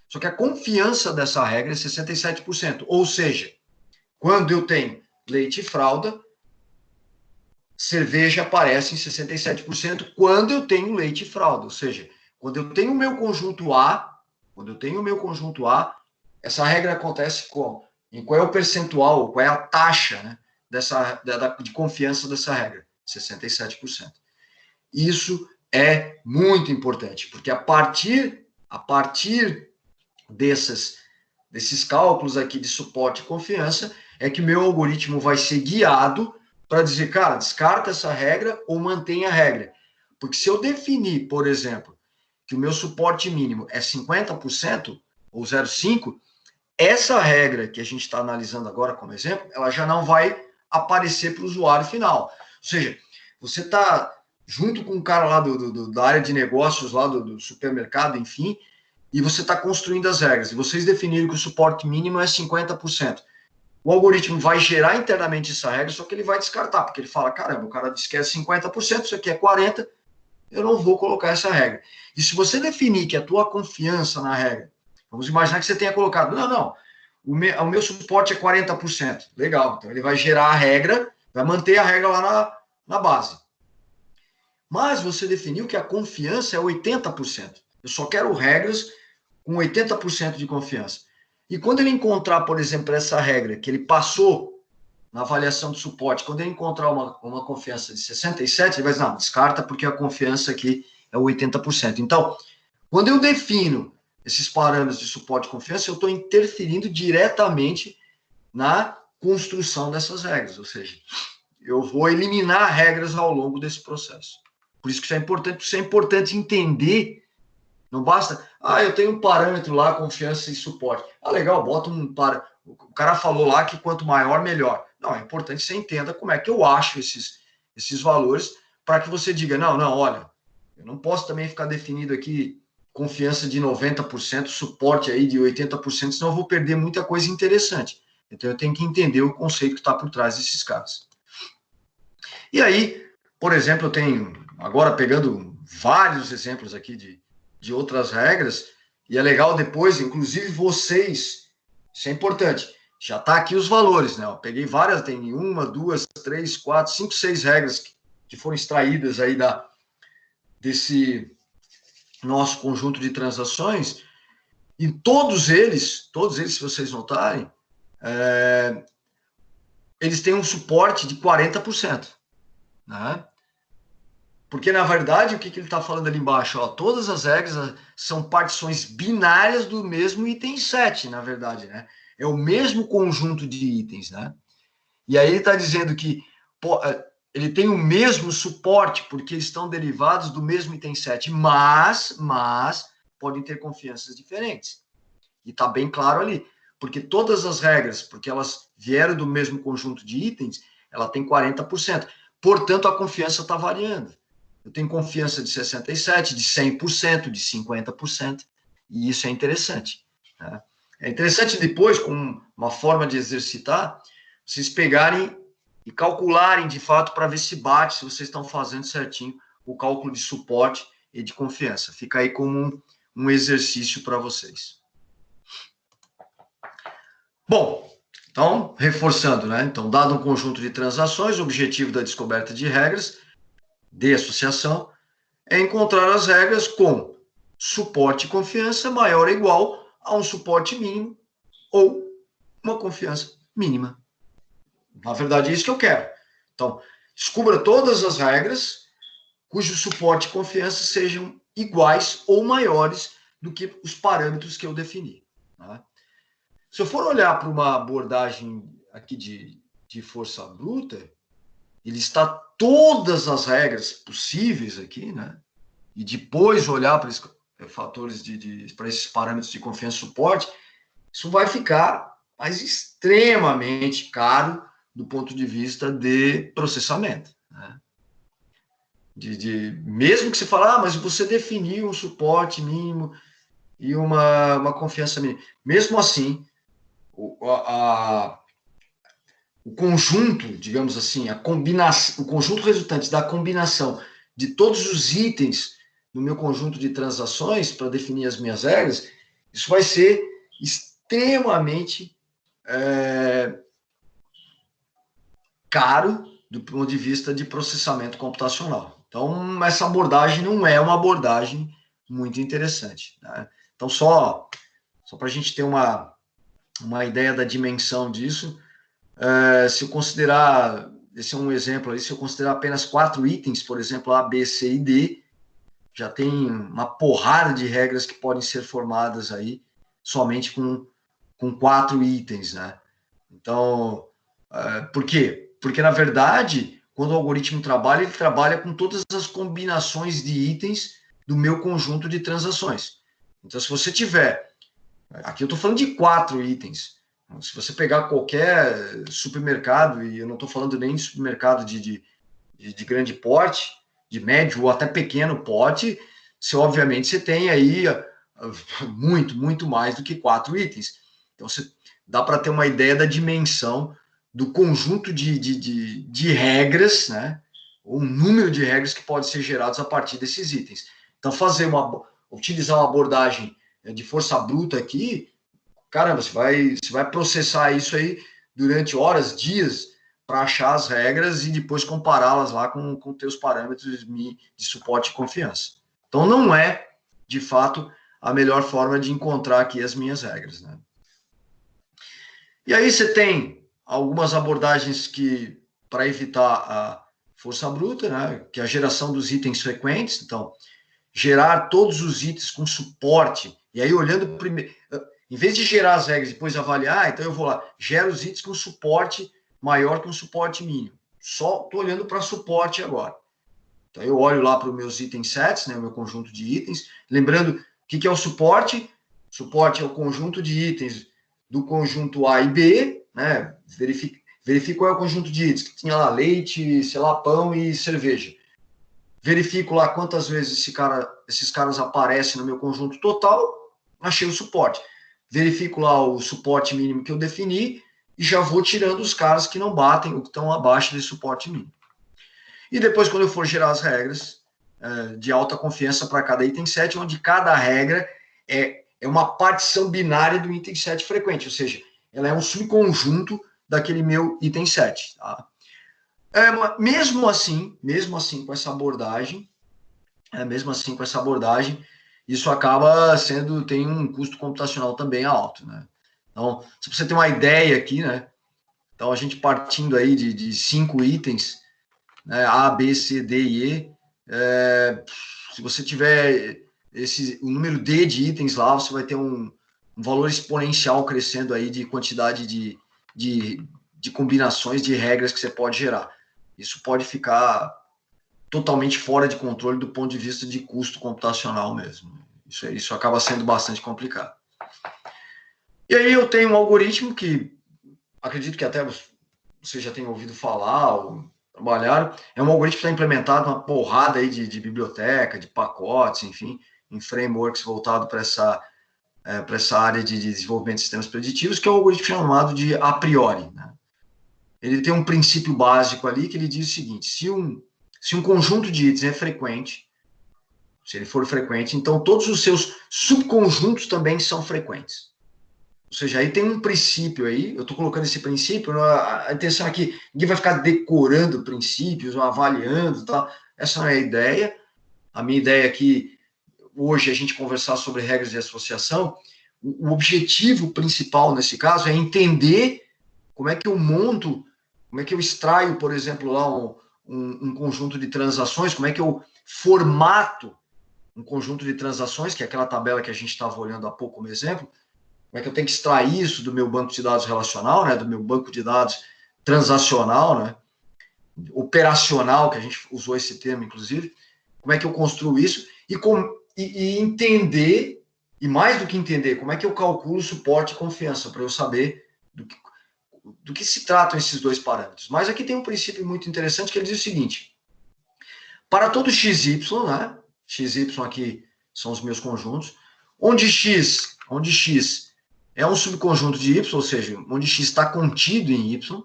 Só que a confiança dessa regra é 67%. Ou seja, quando eu tenho leite e fralda, cerveja aparece em 67% quando eu tenho leite e fralda. Ou seja, quando eu tenho o meu conjunto A, essa regra acontece como? Em qual é o percentual, qual é a taxa, né, de confiança dessa regra? 67%. Isso é muito importante, porque a partir desses cálculos aqui de suporte e confiança, é que meu algoritmo vai ser guiado para dizer, cara, descarta essa regra ou mantém a regra. Porque se eu definir, por exemplo, que o meu suporte mínimo é 50% ou 0,5%, essa regra que a gente está analisando agora como exemplo, ela já não vai aparecer para o usuário final. Ou seja, você está junto com o cara lá da área de negócios, lá do supermercado, enfim, e você está construindo as regras. E vocês definiram que o suporte mínimo é 50%. O algoritmo vai gerar internamente essa regra, só que ele vai descartar, porque ele fala, caramba, o cara disse que é 50%, isso aqui é 40%, eu não vou colocar essa regra. E se você definir que a tua confiança na regra, vamos imaginar que você tenha colocado, não, o meu suporte é 40%. Legal, então ele vai gerar a regra, vai manter a regra lá na base. Mas você definiu que a confiança é 80%. Eu só quero regras com 80% de confiança. E quando ele encontrar, por exemplo, essa regra que ele passou na avaliação de suporte, quando ele encontrar uma confiança de 67%, ele vai dizer, não, descarta porque a confiança aqui é 80%. Então, quando eu defino esses parâmetros de suporte e confiança, eu estou interferindo diretamente na construção dessas regras, ou seja, eu vou eliminar regras ao longo desse processo. Por isso que isso é importante entender. Não basta, eu tenho um parâmetro lá, confiança e suporte. Legal, bota um parâmetro. O cara falou lá que quanto maior, melhor. Não, é importante que você entenda como é que eu acho esses valores para que você diga, não, olha, eu não posso também ficar definido aqui confiança de 90%, suporte aí de 80%, senão eu vou perder muita coisa interessante. Então, eu tenho que entender o conceito que está por trás desses caras. E aí, por exemplo, eu tenho, agora pegando vários exemplos aqui de outras regras, e é legal depois, inclusive vocês, isso é importante, já está aqui os valores, né? Eu peguei várias, tem 1, 2, 3, 4, 5, 6 regras que foram extraídas aí desse nosso conjunto de transações, e todos eles, se vocês notarem, eles têm um suporte de 40%, né? Porque, na verdade, o que ele está falando ali embaixo? Todas as regras são partições binárias do mesmo item 7, na verdade, né? É o mesmo conjunto de itens, né? E aí ele está dizendo que ele tem o mesmo suporte, porque eles estão derivados do mesmo item 7, mas podem ter confianças diferentes. E está bem claro ali. Porque todas as regras, porque elas vieram do mesmo conjunto de itens, ela tem 40%. Portanto, a confiança está variando. Eu tenho confiança de 67%, de 100%, de 50%, e isso é interessante. Né? É interessante depois, com uma forma de exercitar, vocês pegarem e calcularem de fato para ver se bate, se vocês estão fazendo certinho o cálculo de suporte e de confiança. Fica aí como um exercício para vocês. Bom, então, reforçando, né? Então, dado um conjunto de transações, o objetivo da descoberta de regras de associação é encontrar as regras com suporte e confiança maior ou igual a um suporte mínimo ou uma confiança mínima. Na verdade, é isso que eu quero. Então, descubra todas as regras cujo suporte e confiança sejam iguais ou maiores do que os parâmetros que eu defini. Né? Se eu for olhar para uma abordagem aqui de força bruta, ele está todas as regras possíveis aqui, né? E depois olhar para esses fatores para esses parâmetros de confiança e suporte, isso vai ficar mais extremamente caro do ponto de vista de processamento. Né? Mesmo que você fale, mas você definiu um suporte mínimo e uma confiança mínima. Mesmo assim, o conjunto, digamos assim, o conjunto resultante da combinação de todos os itens no meu conjunto de transações para definir as minhas regras, isso vai ser extremamente caro do ponto de vista de processamento computacional. Então, essa abordagem não é uma abordagem muito interessante. Né? Então, só para a gente ter uma ideia da dimensão disso, se eu considerar, esse é um exemplo aí, se eu considerar apenas 4 itens, por exemplo, A, B, C e D, já tem uma porrada de regras que podem ser formadas aí somente com 4 itens, né? Então, por quê? Porque, na verdade, quando o algoritmo trabalha, ele trabalha com todas as combinações de itens do meu conjunto de transações. Então, se você tiver... Aqui eu estou falando de 4 itens. Se você pegar qualquer supermercado, e eu não estou falando nem de supermercado de grande porte, de médio ou até pequeno porte, obviamente você tem aí muito mais do que 4 itens. Então, dá para ter uma ideia da dimensão do conjunto de regras, né? Ou um número de regras que pode ser gerados a partir desses itens. Então, utilizar uma abordagem de força bruta aqui, caramba, você vai processar isso aí durante horas, dias, para achar as regras e depois compará-las lá com teus parâmetros de suporte e confiança. Então, não é, de fato, a melhor forma de encontrar aqui as minhas regras, né? E aí você tem algumas abordagens que, para evitar a força bruta, né, que é a geração dos itens frequentes. Então, gerar todos os itens com suporte, e aí olhando primeiro, em vez de gerar as regras e depois avaliar, então eu vou lá, gero os itens com suporte maior que um suporte mínimo. Só estou olhando para suporte agora. Então eu olho lá para os meus itens sets, né, o meu conjunto de itens, lembrando o que é o suporte. Suporte é o conjunto de itens do conjunto A e B, né? Verifico qual é o conjunto de itens, que tinha lá leite, sei lá, pão e cerveja. Verifico lá quantas vezes esses caras aparecem no meu conjunto total, achei o suporte. Verifico lá o suporte mínimo que eu defini e já vou tirando os caras que não batem ou que estão abaixo desse suporte mínimo. E depois, quando eu for gerar as regras de alta confiança para cada item set, onde cada regra é uma partição binária do item set frequente, ou seja, ela é um subconjunto daquele meu item set. Tá? Mesmo assim, com essa abordagem, isso acaba tem um custo computacional também alto, né? Então, se você tem uma ideia aqui, né? Então, a gente partindo aí de 5 itens, né, A, B, C, D e E, se você tiver o número D de itens lá, você vai ter um valor exponencial crescendo aí de quantidade de combinações de regras que você pode gerar. Isso pode ficar totalmente fora de controle do ponto de vista de custo computacional mesmo. Isso acaba sendo bastante complicado. E aí eu tenho um algoritmo que acredito que até você já tenha ouvido falar ou trabalharam. É um algoritmo que está implementado uma porrada aí de biblioteca, de pacotes, enfim, em frameworks voltado para essa área de desenvolvimento de sistemas preditivos, que é o algoritmo chamado de a priori, né? Ele tem um princípio básico ali que ele diz o seguinte: se um conjunto de itens é frequente, se ele for frequente, então todos os seus subconjuntos também são frequentes. Ou seja, aí tem um princípio aí, eu estou colocando esse princípio, a intenção aqui, ninguém vai ficar decorando princípios ou avaliando, tá? Essa não é a ideia. A minha ideia aqui, hoje, é a gente conversar sobre regras de associação. O objetivo principal nesse caso é entender como é que eu monto, como é que eu extraio, por exemplo, lá um conjunto de transações, como é que eu formato um conjunto de transações, que é aquela tabela que a gente estava olhando há pouco como exemplo. Como é que eu tenho que extrair isso do meu banco de dados relacional, né, do meu banco de dados transacional, né, operacional, que a gente usou esse termo, inclusive. Como é que eu construo isso e entender, e mais do que entender, como é que eu calculo suporte e confiança, para eu saber do que se tratam esses dois parâmetros. Mas aqui tem um princípio muito interessante que ele diz o seguinte: para todo xy, né, xy aqui são os meus conjuntos, onde x é um subconjunto de y, ou seja, onde x está contido em y,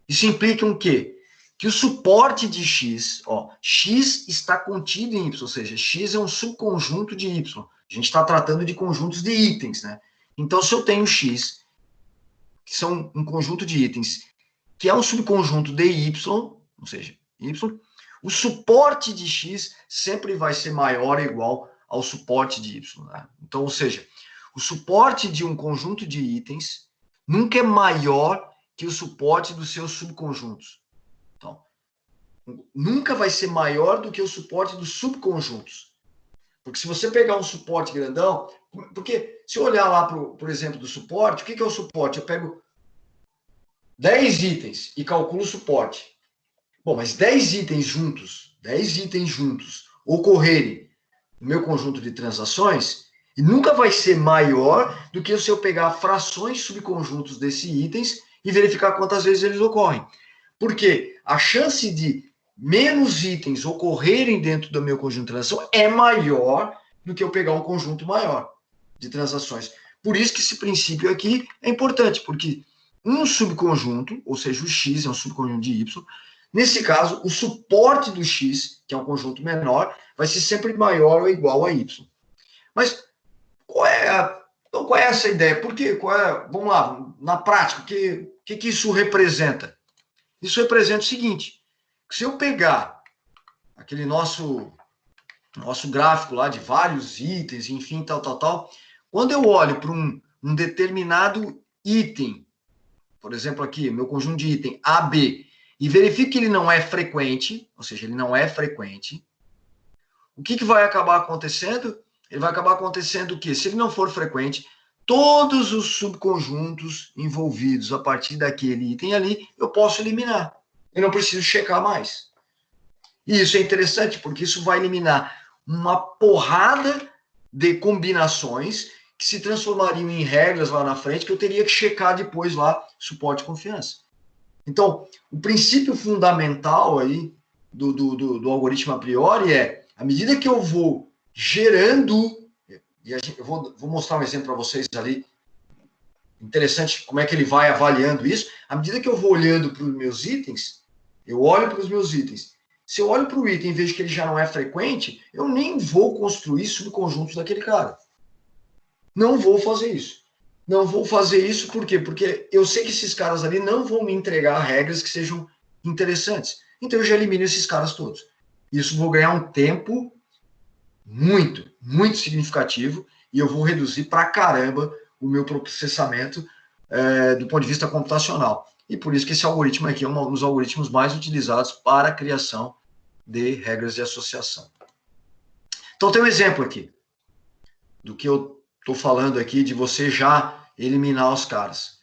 isso implica o quê? Que o suporte de x, x está contido em y, ou seja, x é um subconjunto de y. A gente está tratando de conjuntos de itens, né? Então, se eu tenho x, que são um conjunto de itens, que é um subconjunto de y, ou seja, y, o suporte de x sempre vai ser maior ou igual ao suporte de y, né? Então, ou seja, o suporte de um conjunto de itens nunca é maior que o suporte dos seus subconjuntos. Então, nunca vai ser maior do que o suporte dos subconjuntos. Porque se você pegar um suporte grandão, porque se eu olhar lá, por exemplo, do suporte, o que é o suporte? Eu pego 10 itens e calculo o suporte. Bom, mas 10 itens juntos ocorrerem no meu conjunto de transações, E nunca vai ser maior do que se eu pegar frações subconjuntos desses itens e verificar quantas vezes eles ocorrem. Porque a chance de menos itens ocorrerem dentro do meu conjunto de transação é maior do que eu pegar um conjunto maior de transações. Por isso que esse princípio aqui é importante, porque um subconjunto, ou seja, o X é um subconjunto de Y, nesse caso, o suporte do X, que é um conjunto menor, vai ser sempre maior ou igual a Y. Mas então, qual é essa ideia? Por quê? Vamos lá, na prática, o que isso representa? Isso representa o seguinte, que se eu pegar aquele nosso gráfico lá de vários itens, enfim, tal, quando eu olho para um determinado item, por exemplo aqui, meu conjunto de item AB, e verifico que ele não é frequente, ou seja, ele não é frequente, o que vai acabar acontecendo? Ele vai acabar acontecendo que, se ele não for frequente, todos os subconjuntos envolvidos a partir daquele item ali, eu posso eliminar. Eu não preciso checar mais. E isso é interessante, porque isso vai eliminar uma porrada de combinações que se transformariam em regras lá na frente, que eu teria que checar depois lá, suporte e confiança. Então, o princípio fundamental aí do algoritmo a priori é, à medida que eu vou gerando, e eu vou mostrar um exemplo para vocês ali, interessante como é que ele vai avaliando isso, à medida que eu vou olhando para os meus itens, eu olho para os meus itens, se eu olho para o item e vejo que ele já não é frequente, eu nem vou construir subconjuntos daquele cara. Não vou fazer isso. Não vou fazer isso por quê? Porque eu sei que esses caras ali não vão me entregar regras que sejam interessantes. Então eu já elimino esses caras todos. Isso vou ganhar um tempo muito, muito significativo e eu vou reduzir pra caramba o meu processamento do ponto de vista computacional. E por isso que esse algoritmo aqui é um dos algoritmos mais utilizados para a criação de regras de associação. Então tem um exemplo aqui do que eu estou falando aqui, de você já eliminar os caras.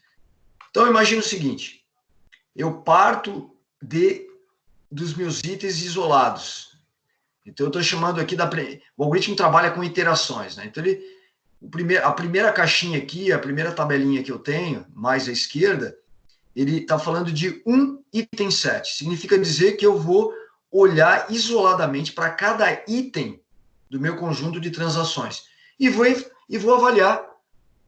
Então imagina o seguinte, eu parto dos meus itens isolados. Então eu estou chamando aqui o algoritmo trabalha com iterações, né? Então a primeira caixinha aqui, a primeira tabelinha que eu tenho, mais à esquerda, ele está falando de um item set. Significa dizer que eu vou olhar isoladamente para cada item do meu conjunto de transações. E vou avaliar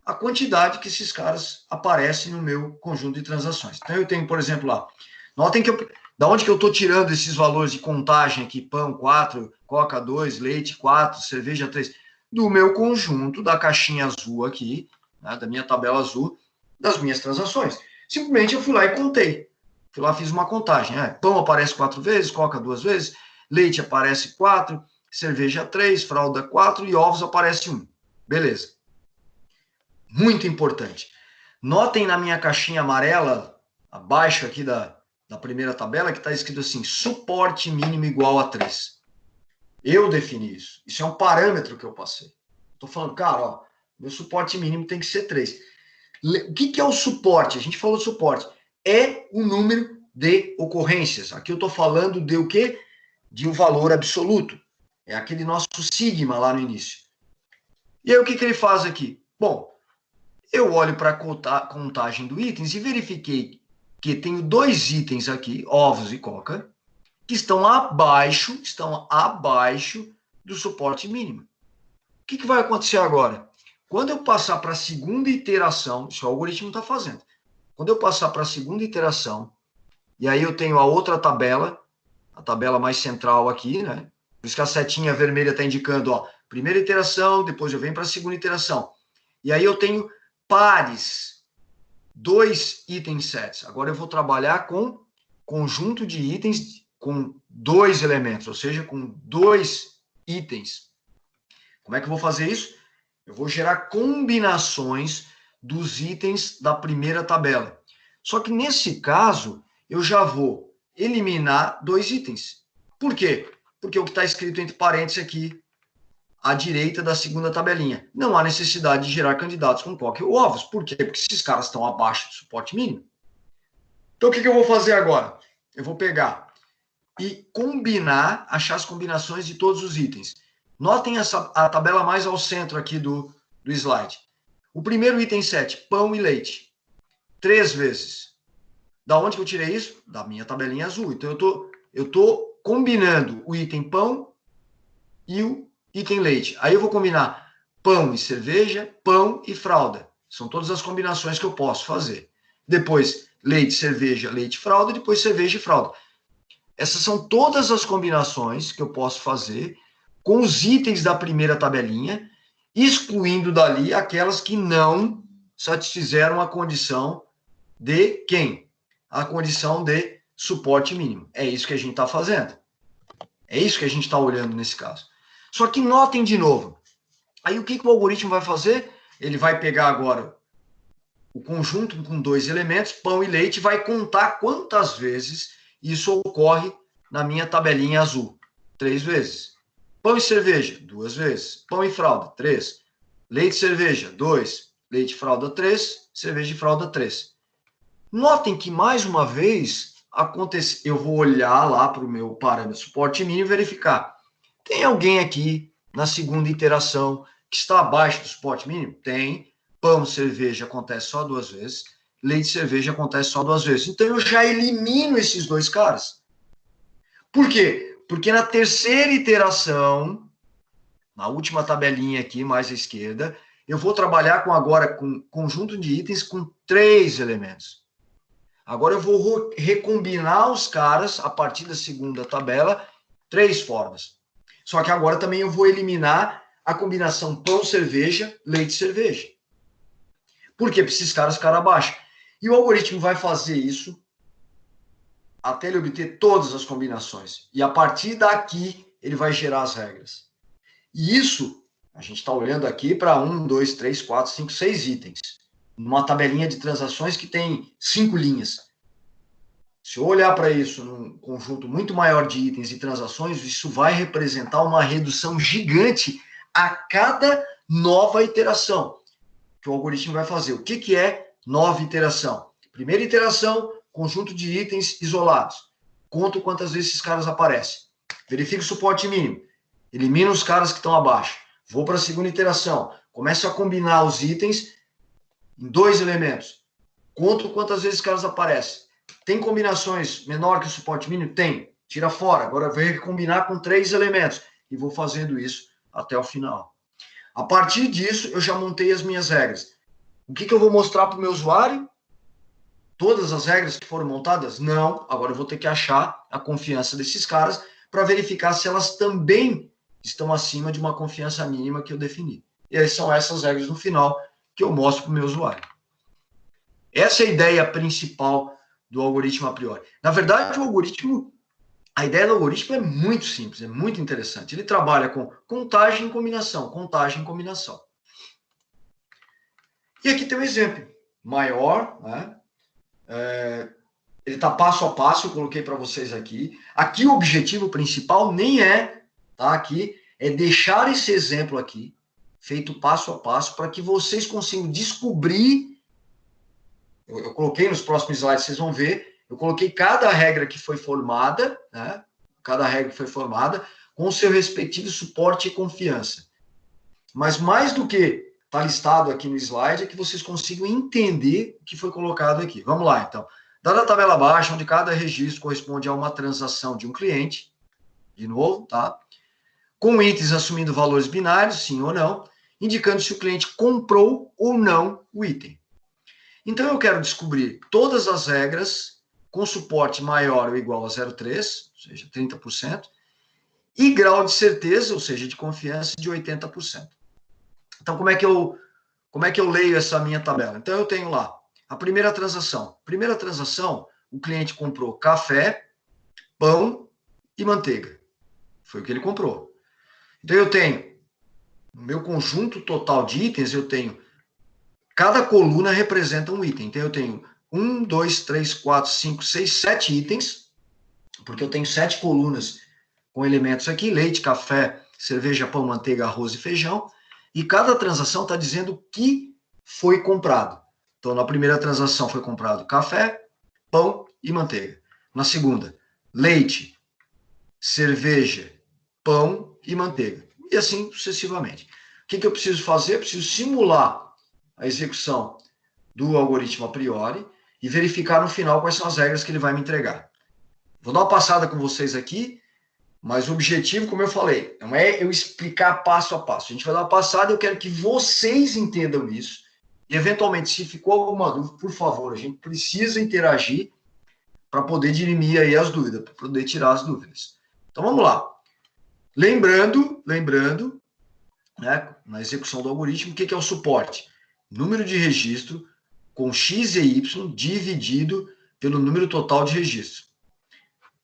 a quantidade que esses caras aparecem no meu conjunto de transações. Então eu tenho, por exemplo, lá, notem que da onde que eu estou tirando esses valores de contagem aqui, pão 4, coca 2, leite 4, cerveja 3, do meu conjunto, da caixinha azul aqui, né, da minha tabela azul, das minhas transações. Simplesmente eu fui lá e contei. Fui lá, fiz uma contagem. Pão aparece 4 vezes, coca 2 vezes, leite aparece 4, cerveja 3, fralda 4 e ovos aparece 1. Beleza. Muito importante. Notem na minha caixinha amarela, abaixo aqui da primeira tabela, que está escrito assim, suporte mínimo igual a 3. Eu defini isso. Isso é um parâmetro que eu passei. Estou falando, cara, ó, meu suporte mínimo tem que ser 3. O que é o suporte? A gente falou suporte. É o número de ocorrências. Aqui eu estou falando de o quê? De um valor absoluto. É aquele nosso sigma lá no início. E aí o que ele faz aqui? Bom, eu olho para a contagem do itens e verifiquei que tenho 2 itens aqui, ovos e coca, que estão abaixo do suporte mínimo. O que vai acontecer agora? Quando eu passar para a segunda iteração, isso o algoritmo está fazendo. Quando eu passar para a segunda iteração, e aí eu tenho a outra tabela, a tabela mais central aqui, né? Por isso que a setinha vermelha está indicando, ó, primeira iteração, depois eu venho para a segunda iteração. E aí eu tenho pares, 2 itens sets. Agora eu vou trabalhar com conjunto de itens com 2 elementos, ou seja, com 2 itens. Como é que eu vou fazer isso? Eu vou gerar combinações dos itens da primeira tabela. Só que nesse caso, eu já vou eliminar 2 itens. Por quê? Porque o que está escrito entre parênteses aqui, à direita da segunda tabelinha. Não há necessidade de gerar candidatos com coca ou ovos. Por quê? Porque esses caras estão abaixo do suporte mínimo. Então, o que eu vou fazer agora? Eu vou pegar e combinar, achar as combinações de todos os itens. Notem a tabela mais ao centro aqui do slide. O primeiro item 7, pão e leite. 3 vezes. Da onde que eu tirei isso? Da minha tabelinha azul. Então, eu tô combinando o item pão e o item leite. Aí eu vou combinar pão e cerveja, pão e fralda. São todas as combinações que eu posso fazer. Depois, leite, cerveja, leite, fralda. Depois, cerveja e fralda. Essas são todas as combinações que eu posso fazer com os itens da primeira tabelinha, excluindo dali aquelas que não satisfizeram a condição de quem? A condição de suporte mínimo. É isso que a gente está fazendo. É isso que a gente está olhando nesse caso. Só que notem de novo. Aí o que o algoritmo vai fazer? Ele vai pegar agora o conjunto com 2 elementos, pão e leite, vai contar quantas vezes isso ocorre na minha tabelinha azul. 3 vezes. Pão e cerveja, 2 vezes. Pão e fralda, 3. Leite e cerveja, 2. Leite e fralda, 3. Cerveja e fralda, 3. Notem que, mais uma vez, eu vou olhar lá para o meu parâmetro suporte mínimo e verificar. Tem alguém aqui na segunda iteração que está abaixo do suporte mínimo? Tem. Pão, cerveja acontece só 2 vezes. Leite e cerveja acontece só 2 vezes. Então, eu já elimino esses 2 caras. Por quê? Porque na terceira iteração, na última tabelinha aqui, mais à esquerda, eu vou trabalhar agora com conjunto de itens com 3 elementos. Agora eu vou recombinar os caras a partir da segunda tabela, 3 formas. Só que agora também eu vou eliminar a combinação pão-cerveja, leite-cerveja. Por quê? Porque esses caras ficaram abaixo. E o algoritmo vai fazer isso até ele obter todas as combinações. E a partir daqui, ele vai gerar as regras. E isso, a gente está olhando aqui para 1, 2, 3, 4, 5, 6 itens. Numa tabelinha de transações que tem 5 linhas. Se eu olhar para isso num conjunto muito maior de itens e transações, isso vai representar uma redução gigante a cada nova iteração que o algoritmo vai fazer. O que é nova iteração? Primeira iteração, conjunto de itens isolados. Conto quantas vezes esses caras aparecem. Verifico o suporte mínimo. Elimino os caras que estão abaixo. Vou para a segunda iteração. Começo a combinar os itens em 2 elementos. Conto quantas vezes os caras aparecem. Tem combinações menor que o suporte mínimo? Tem. Tira fora. Agora eu vou combinar com 3 elementos. E vou fazendo isso até o final. A partir disso, eu já montei as minhas regras. O que eu vou mostrar para o meu usuário? Todas as regras que foram montadas? Não. Agora eu vou ter que achar a confiança desses caras para verificar se elas também estão acima de uma confiança mínima que eu defini. E aí são essas regras no final que eu mostro para o meu usuário. Essa é a ideia principal do algoritmo a priori. Na verdade, a ideia do algoritmo é muito simples, é muito interessante. Ele trabalha com contagem e combinação, contagem e combinação. E aqui tem um exemplo maior, né? Ele está passo a passo, eu coloquei para vocês aqui. Aqui o objetivo principal nem é, tá? Aqui é deixar esse exemplo aqui, feito passo a passo, para que vocês consigam descobrir. Eu coloquei nos próximos slides, vocês vão ver. Eu coloquei cada regra que foi formada, né? Cada regra que foi formada, com o seu respectivo suporte e confiança. Mas mais do que está listado aqui no slide, é que vocês consigam entender o que foi colocado aqui. Vamos lá, então. Dada a tabela abaixo, onde cada registro corresponde a uma transação de um cliente, de novo, tá? Com itens assumindo valores binários, sim ou não, indicando se o cliente comprou ou não o item. Então, eu quero descobrir todas as regras com suporte maior ou igual a 0,3, ou seja, 30%, e grau de certeza, ou seja, de confiança, de 80%. Então, como é que eu leio essa minha tabela? Então, eu tenho lá a primeira transação. Primeira transação, o cliente comprou café, pão e manteiga. Foi o que ele comprou. Então, eu tenho, no meu conjunto total de itens, eu tenho, cada coluna representa um item. Então, eu tenho 1, 2, 3, 4, 5, 6, 7 itens, porque eu tenho 7 colunas com elementos aqui, leite, café, cerveja, pão, manteiga, arroz e feijão, e cada transação está dizendo o que foi comprado. Então, na primeira transação foi comprado café, pão e manteiga. Na segunda, leite, cerveja, pão e manteiga. e assim sucessivamente. O que eu preciso fazer? Eu preciso simular a execução do algoritmo a priori e verificar no final quais são as regras que ele vai me entregar. Vou dar uma passada com vocês aqui, mas o objetivo, como eu falei, não é eu explicar passo a passo. A gente vai dar uma passada e eu quero que vocês entendam isso. E, eventualmente, se ficou alguma dúvida, por favor, a gente precisa interagir para poder dirimir aí as dúvidas, para poder tirar as dúvidas. Então, vamos lá. Lembrando, né, na execução do algoritmo, o que é o suporte? Número de registro com x e y dividido pelo número total de registros.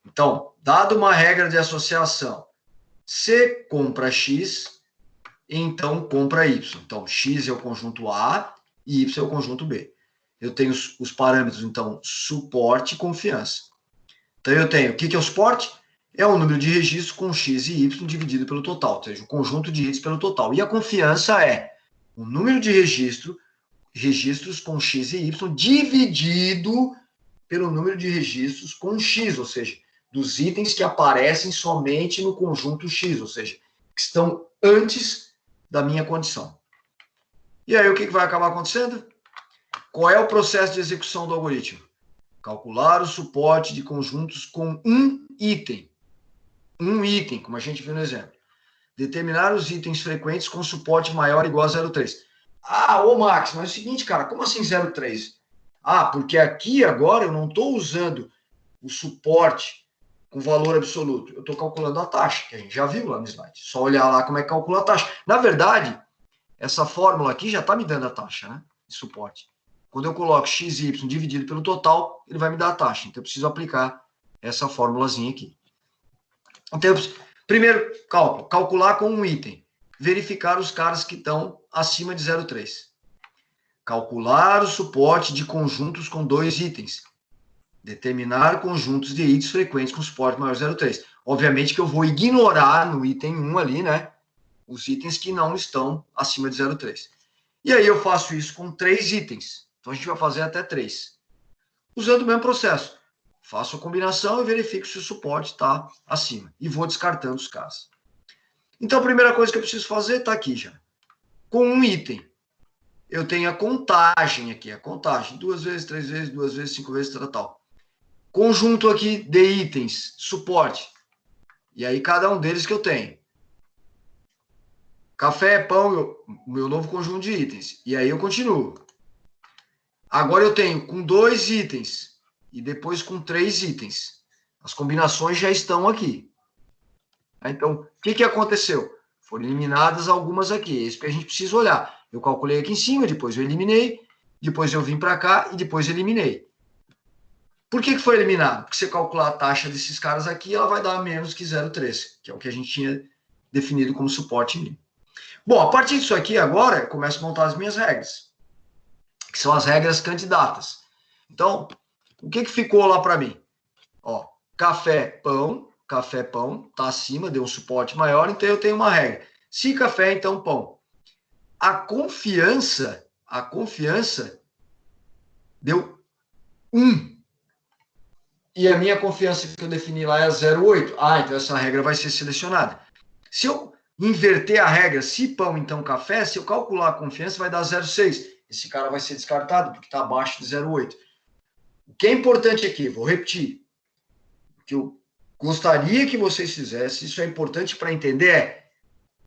Então, dado uma regra de associação, C compra X, então compra Y. Então, X é o conjunto A e Y é o conjunto B. Eu tenho os parâmetros, então, suporte e confiança. Então, eu tenho, o que é o suporte? É o número de registros com X e Y dividido pelo total, ou seja, o conjunto de itens pelo total. E a confiança é o número de registros com X e Y dividido pelo número de registros com X, ou seja, dos itens que aparecem somente no conjunto X, ou seja, que estão antes da minha condição. E aí, o que vai acabar acontecendo? Qual é o processo de execução do algoritmo? Calcular o suporte de conjuntos com um item, como a gente viu no exemplo. Determinar os itens frequentes com suporte maior ou igual a 0,3. Ah, ô Max, mas é o seguinte, cara, como assim 0,3? Ah, porque aqui agora eu não estou usando o suporte com valor absoluto. Eu estou calculando a taxa, que a gente já viu lá no slide. Só olhar lá como é que calcula a taxa. Na verdade, essa fórmula aqui já está me dando a taxa, né, de suporte. Quando eu coloco x e y dividido pelo total, ele vai me dar a taxa. Então, eu preciso aplicar essa formulazinha aqui. Então, primeiro cálculo, calcular com um item. Verificar os caras que estão acima de 0,3. Calcular o suporte de conjuntos com dois itens. Determinar conjuntos de itens frequentes com suporte maior de 0,3. Obviamente que eu vou ignorar no item 1 ali, né, os itens que não estão acima de 0,3. E aí eu faço isso com 3 itens. Então a gente vai fazer até 3. Usando o mesmo processo. Faço a combinação e verifico se o suporte está acima. E vou descartando os casos. Então a primeira coisa que eu preciso fazer está aqui já. Com um item, eu tenho a contagem aqui. A contagem. 2 vezes, 3 vezes, 2 vezes, 5 vezes, tal. Conjunto aqui de itens, suporte. E aí cada um deles que eu tenho. Café, pão, meu novo conjunto de itens. E aí eu continuo. Agora eu tenho com 2 itens e depois com 3 itens. As combinações já estão aqui. Então, o que aconteceu? Foram eliminadas algumas aqui. É isso que a gente precisa olhar. Eu calculei aqui em cima, depois eu eliminei, depois eu vim para cá e depois eliminei. Por que foi eliminado? Porque se você calcular a taxa desses caras aqui, ela vai dar menos que 0,3, que é o que a gente tinha definido como suporte mínimo. Bom, a partir disso aqui, agora, eu começo a montar as minhas regras, que são as regras candidatas. Então, o que ficou lá para mim? Ó, café, pão, está acima, deu um suporte maior, então eu tenho uma regra. Se café, então pão. A confiança deu 1. E a minha confiança que eu defini lá é 0,8. Ah, então essa regra vai ser selecionada. Se eu inverter a regra, se pão, então café, se eu calcular a confiança, vai dar 0,6. Esse cara vai ser descartado, porque está abaixo de 0,8. O que é importante aqui, vou repetir, o que eu gostaria que vocês fizessem, isso é importante para entender, é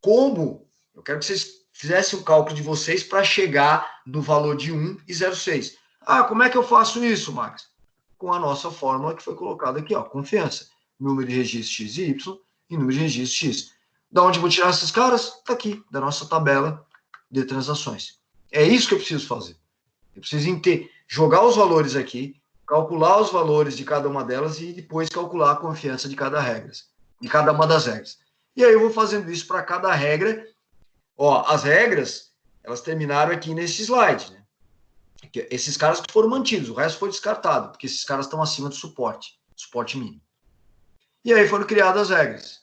como, eu quero que vocês fizessem o cálculo de vocês para chegar no valor de 1 e 0,6. Ah, como é que eu faço isso, Max? Com a nossa fórmula que foi colocada aqui, ó, confiança. Número de registros x e y e número de registros x. Da onde eu vou tirar esses caras? Está aqui, da nossa tabela de transações. É isso que eu preciso fazer. Eu preciso jogar os valores aqui, calcular os valores de cada uma delas e depois calcular a confiança de cada uma das regras. E aí eu vou fazendo isso para cada regra. Ó, as regras, elas terminaram aqui nesse slide, né? Esses caras que foram mantidos, o resto foi descartado, porque esses caras estão acima do suporte mínimo. E aí foram criadas as regras.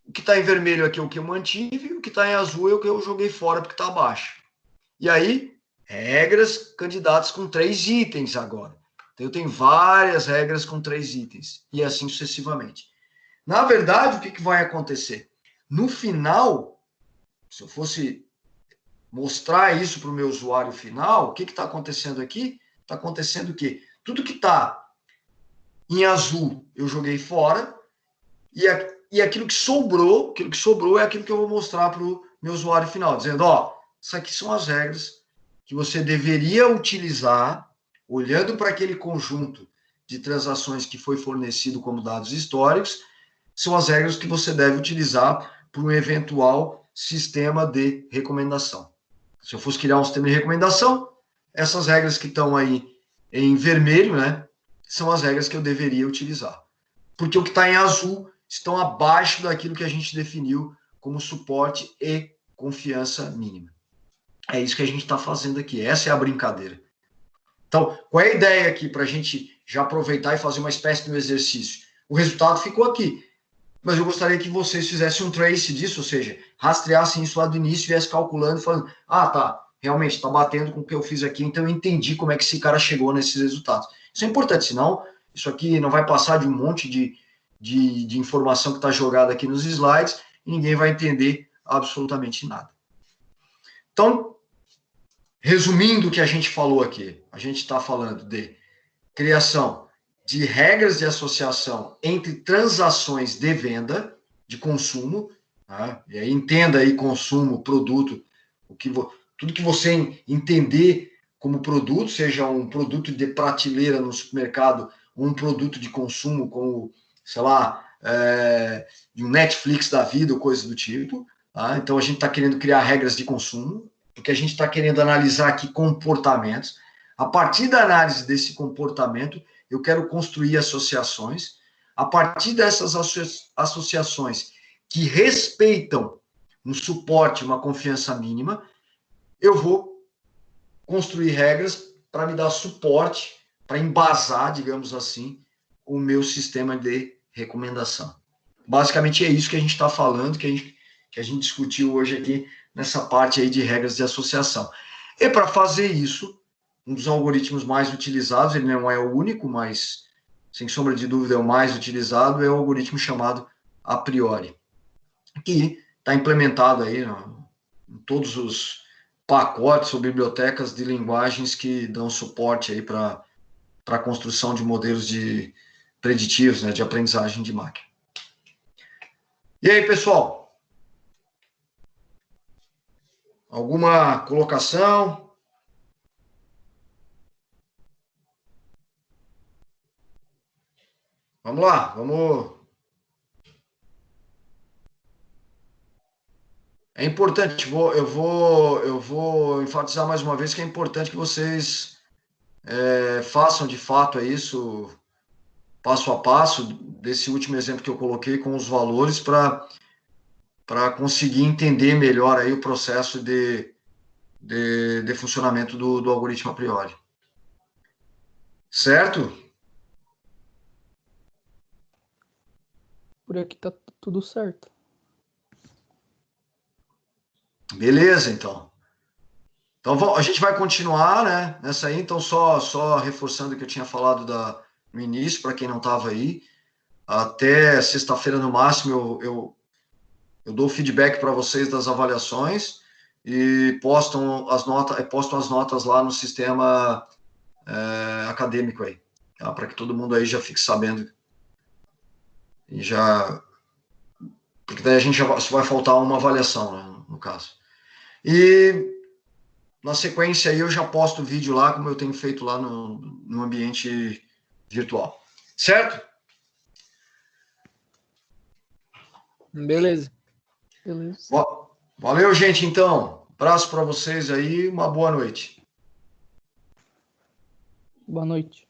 O que está em vermelho aqui é o que eu mantive, o que está em azul é o que eu joguei fora porque está abaixo. E aí, regras candidatas com 3 itens agora. Então, eu tenho várias regras com 3 itens, e assim sucessivamente. Na verdade, o que vai acontecer? No final, se eu fosse mostrar isso para o meu usuário final, o que está acontecendo aqui? Está acontecendo que tudo que está em azul eu joguei fora, e aquilo que sobrou é aquilo que eu vou mostrar para o meu usuário final, dizendo, ó, isso aqui são as regras que você deveria utilizar, olhando para aquele conjunto de transações que foi fornecido como dados históricos, são as regras que você deve utilizar para um eventual sistema de recomendação. Se eu fosse criar um sistema de recomendação, essas regras que estão aí em vermelho, né, são as regras que eu deveria utilizar. Porque o que está em azul estão abaixo daquilo que a gente definiu como suporte e confiança mínima. É isso que a gente está fazendo aqui. Essa é a brincadeira. Então, qual é a ideia aqui para a gente já aproveitar e fazer uma espécie de um exercício? O resultado ficou aqui. Mas eu gostaria que vocês fizessem um trace disso, ou seja, rastreassem isso lá do início e viessem calculando, falando, ah, tá, realmente está batendo com o que eu fiz aqui, então eu entendi como é que esse cara chegou nesses resultados. Isso é importante, senão isso aqui não vai passar de um monte de informação que está jogada aqui nos slides e ninguém vai entender absolutamente nada. Então, resumindo o que a gente falou aqui, a gente está falando de criação de regras de associação entre transações de venda, de consumo, tá? E aí entenda aí consumo, produto, tudo que você entender como produto, seja um produto de prateleira no supermercado, ou um produto de consumo, como, sei lá, de um Netflix da vida, ou coisa do tipo. Tá? Então, a gente está querendo criar regras de consumo, porque a gente está querendo analisar aqui comportamentos. A partir da análise desse comportamento, eu quero construir associações. A partir dessas associações que respeitam um suporte, uma confiança mínima, eu vou construir regras para me dar suporte, para embasar, digamos assim, o meu sistema de recomendação. Basicamente é isso que a gente está falando, que a gente discutiu hoje aqui nessa parte aí de regras de associação. E para fazer isso, um dos algoritmos mais utilizados, ele não é o único, mas sem sombra de dúvida é o mais utilizado, é o algoritmo chamado a priori, que está implementado aí em todos os pacotes ou bibliotecas de linguagens que dão suporte aí para a construção de modelos de preditivos, né, de aprendizagem de máquina. E aí, pessoal? Alguma colocação? Vamos lá, vamos. É importante, eu vou enfatizar mais uma vez que é importante que vocês façam de fato isso passo a passo, desse último exemplo que eu coloquei com os valores, para conseguir entender melhor aí o processo de funcionamento do algoritmo a priori. Certo? Por aqui tá tudo certo. Beleza, então. Então, a gente vai continuar, né, nessa aí. Então, só reforçando o que eu tinha falado no início, para quem não estava aí. Até sexta-feira, no máximo, eu dou feedback para vocês das avaliações e postam as notas lá no sistema acadêmico aí, tá? Para que todo mundo aí já fique sabendo. E já... Porque daí a gente só vai faltar uma avaliação, né, no caso. E na sequência aí eu já posto o vídeo lá, como eu tenho feito lá no ambiente virtual. Certo? Beleza. Valeu, gente, então. Abraço para vocês aí, uma boa noite. Boa noite.